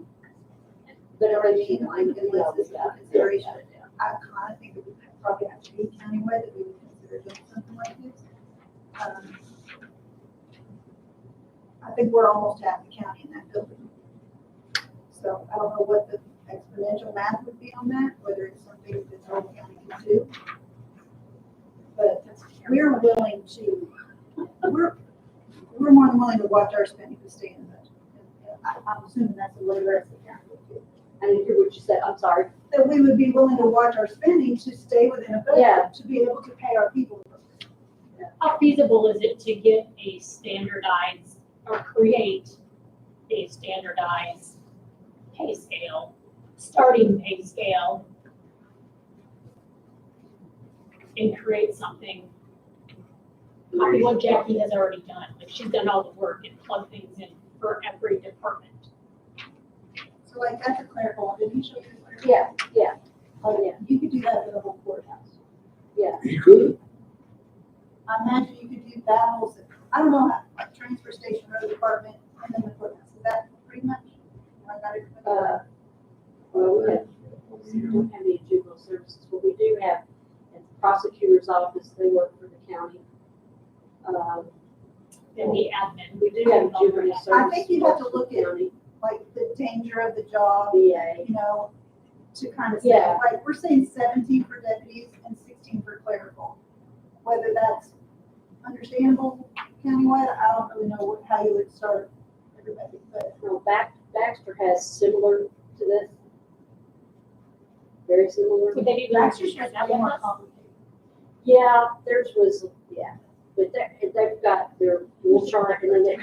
But I mean, like, unless this is a consideration, I kinda think it would probably have to be countywide that we would consider doing something like this. I think we're almost half the county in that building. So I don't know what the exponential math would be on that, whether it's something that the whole county can do. But we're willing to, we're more than willing to watch our spending to stay in the budget. I'm assuming that's the way the rest of the county would do. I didn't hear what you said, I'm sorry. That we would be willing to watch our spending to stay within a Yeah. budget, to be able to pay our people. How feasible is it to get a standardized or create a standardized pay scale, starting pay scale? And create something, copy what Jackie has already done, like she's done all the work and plug things in for every department. So like, that's a clerical one. Did he show you the clerical? Yeah. Oh, yeah, You could do that for the whole courthouse. You could. I imagine you could do that whole, I don't know, how, like transfer station, road department, and then the courthouse. Is that pretty much? I got it. well, we don't have any juvenile services, but we do have prosecutor's office, they work for the county. And the admin. We do have juvenile service. I think you have to works for look the at- county, Like the danger of the job, VA. you know, to kind of say, Yeah. like, we're saying 17 for deputies and 16 for clerical. Whether that's understandable countywide, I don't really know how you would start everybody, but No, Baxter has similar to this. Very similar. Would they be Baxter's Baxter's just way more complicated. Yeah, theirs was, yeah, but they've got their full chart and then they.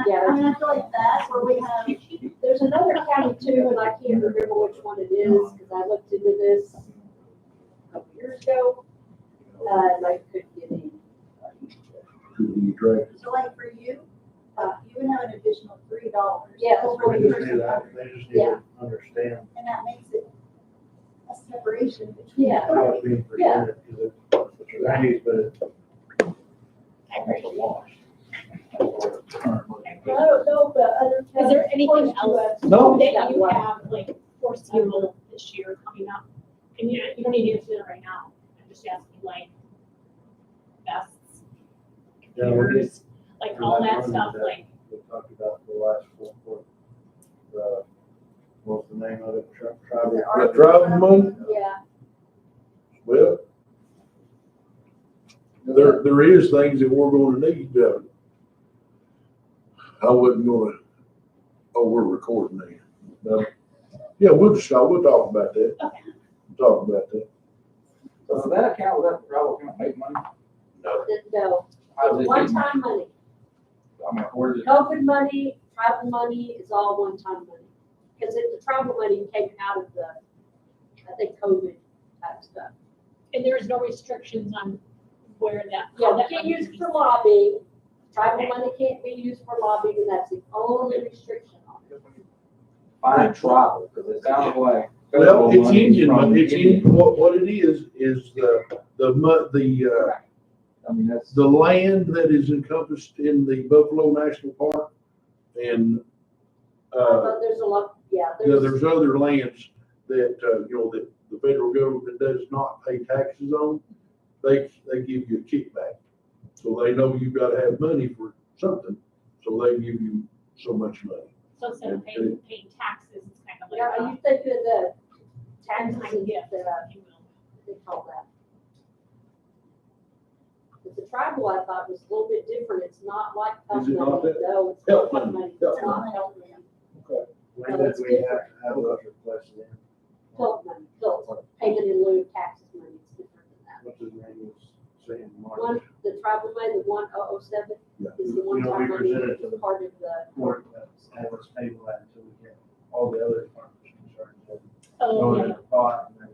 Yeah, I mean, I feel like that's where we have, there's another county too, and I can't remember which one it is, because I looked into this a couple years ago. And I couldn't get any. Could be attractive. so like for you, you would have an additional $3. Yeah, that's over what They the just person need that, under. they just need to understand And that makes it a separation between. Yeah. how it's being presented, because it's nice, but it's a wash. I don't know, but other. Is there anything else No. that you have like foreseeable this year coming up? And you don't need to answer that right now. I'm just asking like vests, Yeah, we did. computers, like all that stuff, like, We talked about the last four, what's the name of it, tribal. Is it The travel money? Yeah, Well, there is things that we're gonna need, I wasn't gonna, we're recording now. No. Yeah, we'll talk about that. Okay. Talk about that. So does that account, does that travel account make money? no, How does it's it make money? one-time money. I mean, where does it? COVID money, travel money is all one-time money. Because the travel money came out of the, I think, COVID type stuff. and there's no restrictions on where that. Yeah, how we that can't money use is it for lobbying. Travel money can't be used for lobbying, and that's the only restriction on it. Find travel, because it sounds like. Well, it's Indian, from it's India. Indian, what it is I mean, that's. the land that is encompassed in the Buffalo National Park and, But there's a lot, yeah, yeah, there's other lands that, that the federal government does not pay taxes on. They give you a kickback. So they know you've gotta have money for something, so they give you so much money. So instead of paying taxes, it's kind of like. Yeah, you think of the taxes One-time and gift, the, if you will. they call that. But the tribal, I thought, was a little bit different. It's not like health Is it not money. that? No, it's Health not health money. money. Health It's not health money. When did we have to have those requested in? Health money, health, payment in lieu of taxes money. It's different than that. What's his name was saying, One, Mark, the tribal money, the 1007 Yeah. is the You know, one-time we money, presented to it's the part of the. court, and let's table that until we get all the other departments concerned. Oh, Go yeah. in the pot and then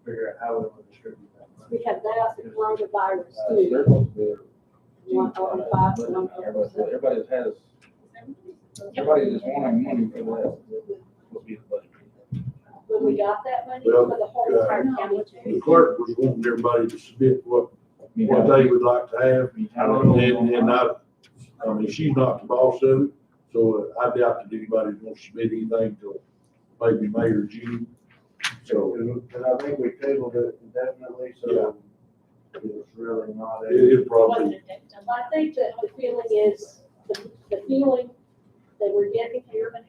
figure out how we want to distribute that money. We have that, the coronavirus They're too. supposed to be. 105, Everybody has, everybody just wanting money for that. Supposed to be the budget. When we got that money, Well, for the whole entire county. The clerk was wanting everybody to submit what they would like to have. I mean, she's not the boss of it, so I doubt that anybody's gonna submit anything till maybe May or June. So And I think we tabled it indefinitely, so it was really not a. it It probably, wasn't a I think that the feeling is, the feeling that we're getting here at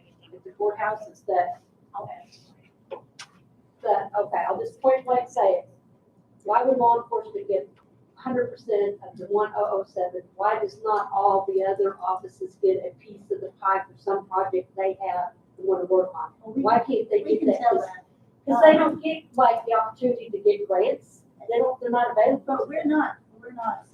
the courthouse is that, okay, I'll just point blank say it. Why would law enforcement get 100% of the 1007? Why does not all the other offices get a piece of the pie for some project they have and want to work on? Why can't they We get can that? tell that, Because they don't get like the opportunity to get grants. They're not available. but we're not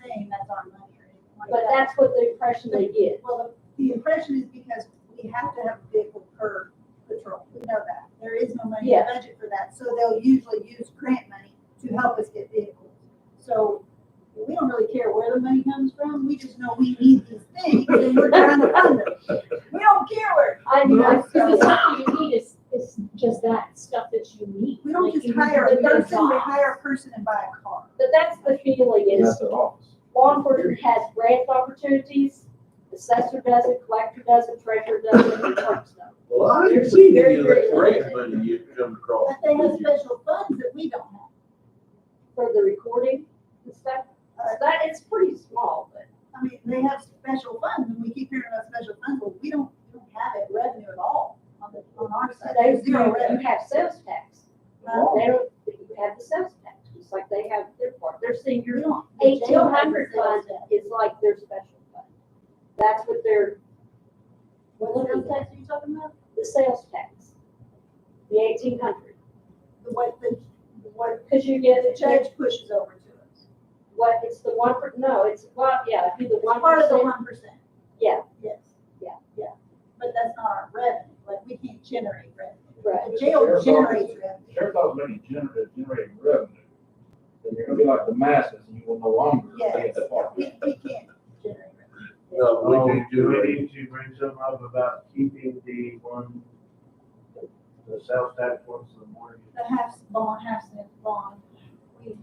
saying that's our money or anything like But that. that's what the impression they get. Well, the impression is because we have to have a vehicle per patrol, we know that. There is no money in Yeah. the budget for that, so they'll usually use grant money to help us get vehicles. So we don't really care where the money comes from, we just know we need these things and we're trying to fund them. We don't care where. I mean, I Because the feel stuff you need is just that stuff that you need. We don't Like, just you hire need a to do person, we jobs. hire a person and buy a car. but that's the feeling And is that's their office. law enforcement has grant opportunities, assessor does it, collector does it, treasurer does it, and clerks do it. well, I didn't see any of that grant money yet come across. But they have special funds that we don't have. for the recording and stuff. It's pretty small, but I mean, they have special funds, and we keep hearing about special funds, but we don't have it revenue at all on our side. they, There's zero you revenue. have sales tax. They don't, you have the sales tax, just like they have their part. Their We senior don't. The jail has 1800 the sales fund tax. is like their special fund. That's what they're, What sales tax are you talking about? the sales tax. The 1800, What because you get the a judge, judge pushes over to us. what, it's the one, no, it's, well, yeah, it'd be the 1%. Part of the 1%. Yeah. Yes. Yeah. Yeah, but that's not our revenue, like, we can't generate revenue. Right. The jail Sheriff's generates office- revenue. Sheriff's office may be generating revenue. Then you're gonna be like the masses, and you will no longer pay Yes, that part. we can't generate revenue. No, we can't Do we generate. need to bring something up about keeping the one, the sales tax ones to the mortgage? The half cent bond, we,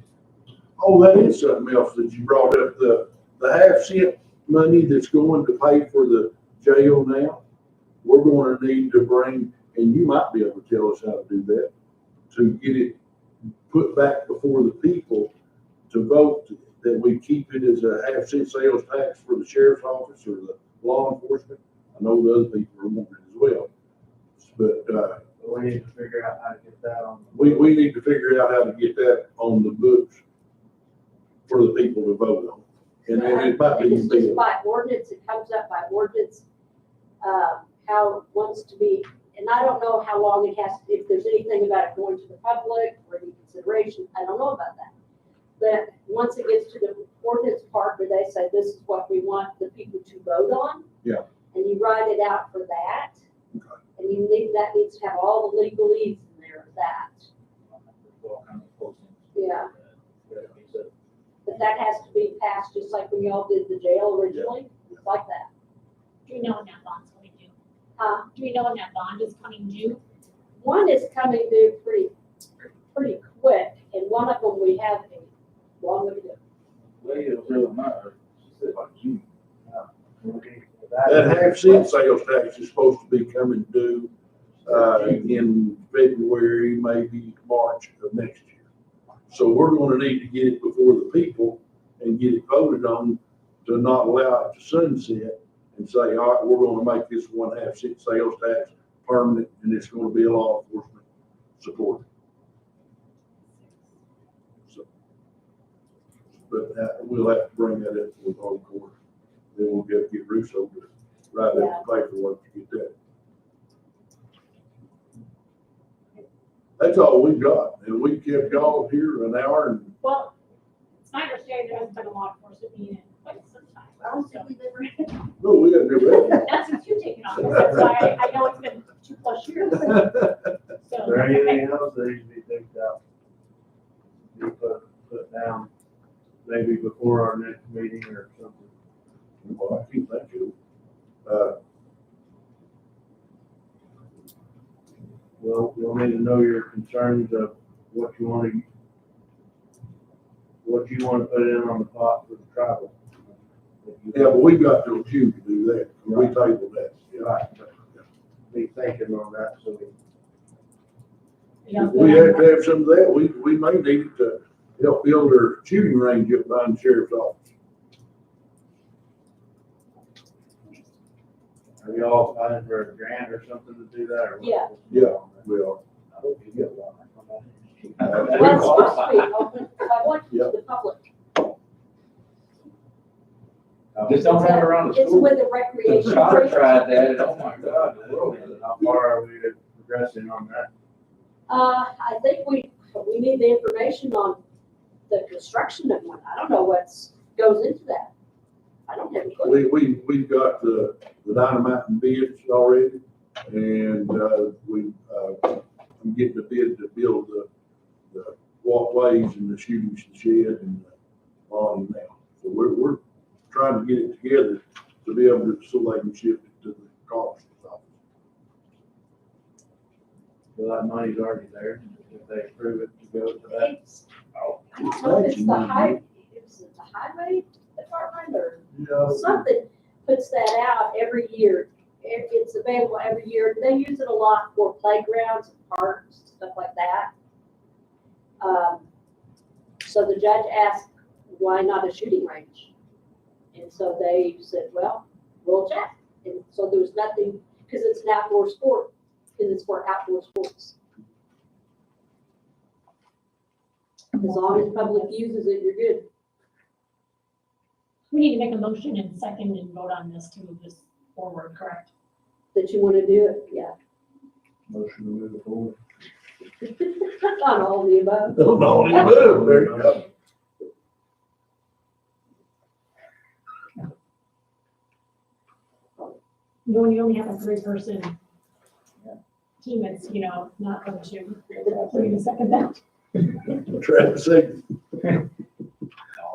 Oh, that is something else that you brought up, the half-cent money that's going to pay for the jail now. We're gonna need to bring, and you might be able to tell us how to do that, to get it put back before the people to vote, that we keep it as a half-cent sales tax for the sheriff's office or the law enforcement. I know the other people are wanting it as well. But, We need to figure out how to get that on. we need to figure out how to get that on the books for the people to vote on. And then it might be. It's just by ordinance, it comes up by ordinance, how it wants to be, and I don't know how long it has, if there's anything about it going to the public or any consideration, I don't know about that. But once it gets to the ordinance part where they say, this is what we want the people to vote on. Yeah. And you write it out for that. Okay. And that needs to have all the legalese in there of that. Yeah. But that has to be passed, just like when y'all did the jail originally, it's like that. Do you know when that bond's coming due? Uh, Do we know when that bond is coming due? One is coming due pretty quick, and one of them we have a long way to go. Lady was really matter, she said like June. That half-cent sales tax is supposed to be coming due, in February, maybe March of next year. So we're gonna need to get it before the people and get it voted on to not allow it to sunset and say, all right, we're gonna make this 1/2 cent sales tax permanent and it's gonna be a law enforcement support. So, but we'll have to bring that up to the whole court. Then we'll get Russo to write up the paperwork to get that. That's all we got, and we kept y'all here an hour and, Well, it's my understanding there hasn't been a law enforcement meeting in quite some time. I don't think we've ever. no, we got never. Not since you've taken office, that's why I know it's been 2+ years. So, Is there anything else that needs to be picked up? Be put down, maybe before our next meeting or something? Well, I keep thinking, Well, we'll need to know your concerns of what you want to put in on the pot for the travel. yeah, but we got till June to do that, we tabled that. Right. Be thinking on that, so yeah, We have to have some of that, we may need it to help build our shooting range up behind the sheriff's office. are y'all applying for a grant or something to do that, or what? Yeah. Yeah, we are. I hope you get one. Well, it's supposed to be open to the public, Yeah. to the public. Just don't have it around the It's school. with the recreation. Charter trail. tried that, and oh my God, the world is. How far are we progressing on that? I think we need the information on the construction of one. I don't know goes into that. I don't have a clue. We've got the dynamite and bids already, and, I'm getting a bid to build the walkways and the shooting shed and the volume now. So we're trying to get it together to be able to, so they can shift it to the cost office. So that money's already there, if they approve it to go to that. It's, I don't know if it's the highway department or Yeah, something puts that out every year. It's available every year. They use it a lot for playgrounds and parks, stuff like that. So the judge asked, why not a shooting range? And so they said, well, we'll check. And so there was nothing, because it's an outdoor sport, because it's for outdoor sports. As long as public uses it, you're good. We need to make a motion and second and vote on this to move this forward, correct? That you want to do it, yeah. Motion to move forward. On all the above. Don't only move, there you go. You only have a 3-person team, it's, not going to, we're gonna second that. Travis second.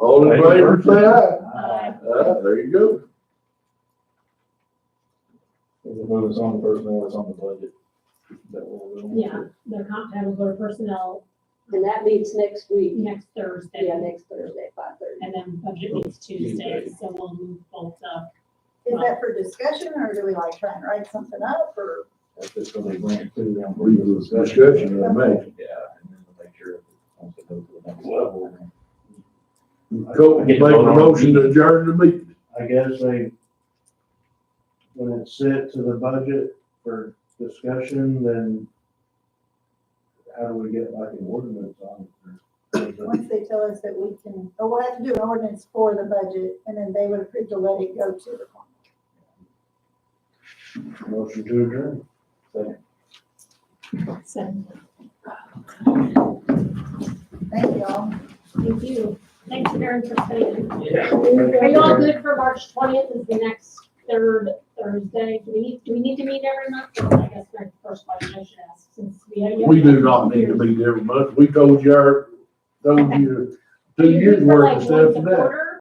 All in favor, say aye. There you go. Is it when it's on the personnel, it's on the budget? Is that what we're doing? Yeah, the comp time will go to personnel And that meets next week. next Thursday. Yeah, next Thursday, 5:30. And then budget meets Tuesday, so we'll move both up. Is that for discussion, or do we like try and write something up, or? That's just so they bring it to them. We do discussion, yeah, make. Yeah, and then we'll make sure it wants to go to the next level. Go, make a motion to adjourn the meeting. I guess when it's set to the budget for discussion, then how do we get like an ordinance on it? Once they tell us that we can, or we'll have to do an ordinance for the budget, and then they would approve to let it go to the council. Motion to adjourn. So, Thank you all. thank you. Thanks, Karen, for staying. Yeah. Are you all good for March 20th is the next third Thursday? Do we need to meet every month? I guess my first question I should ask, since We do not need to meet every month. We told you 2 years For worth like of stuff once a today. quarter?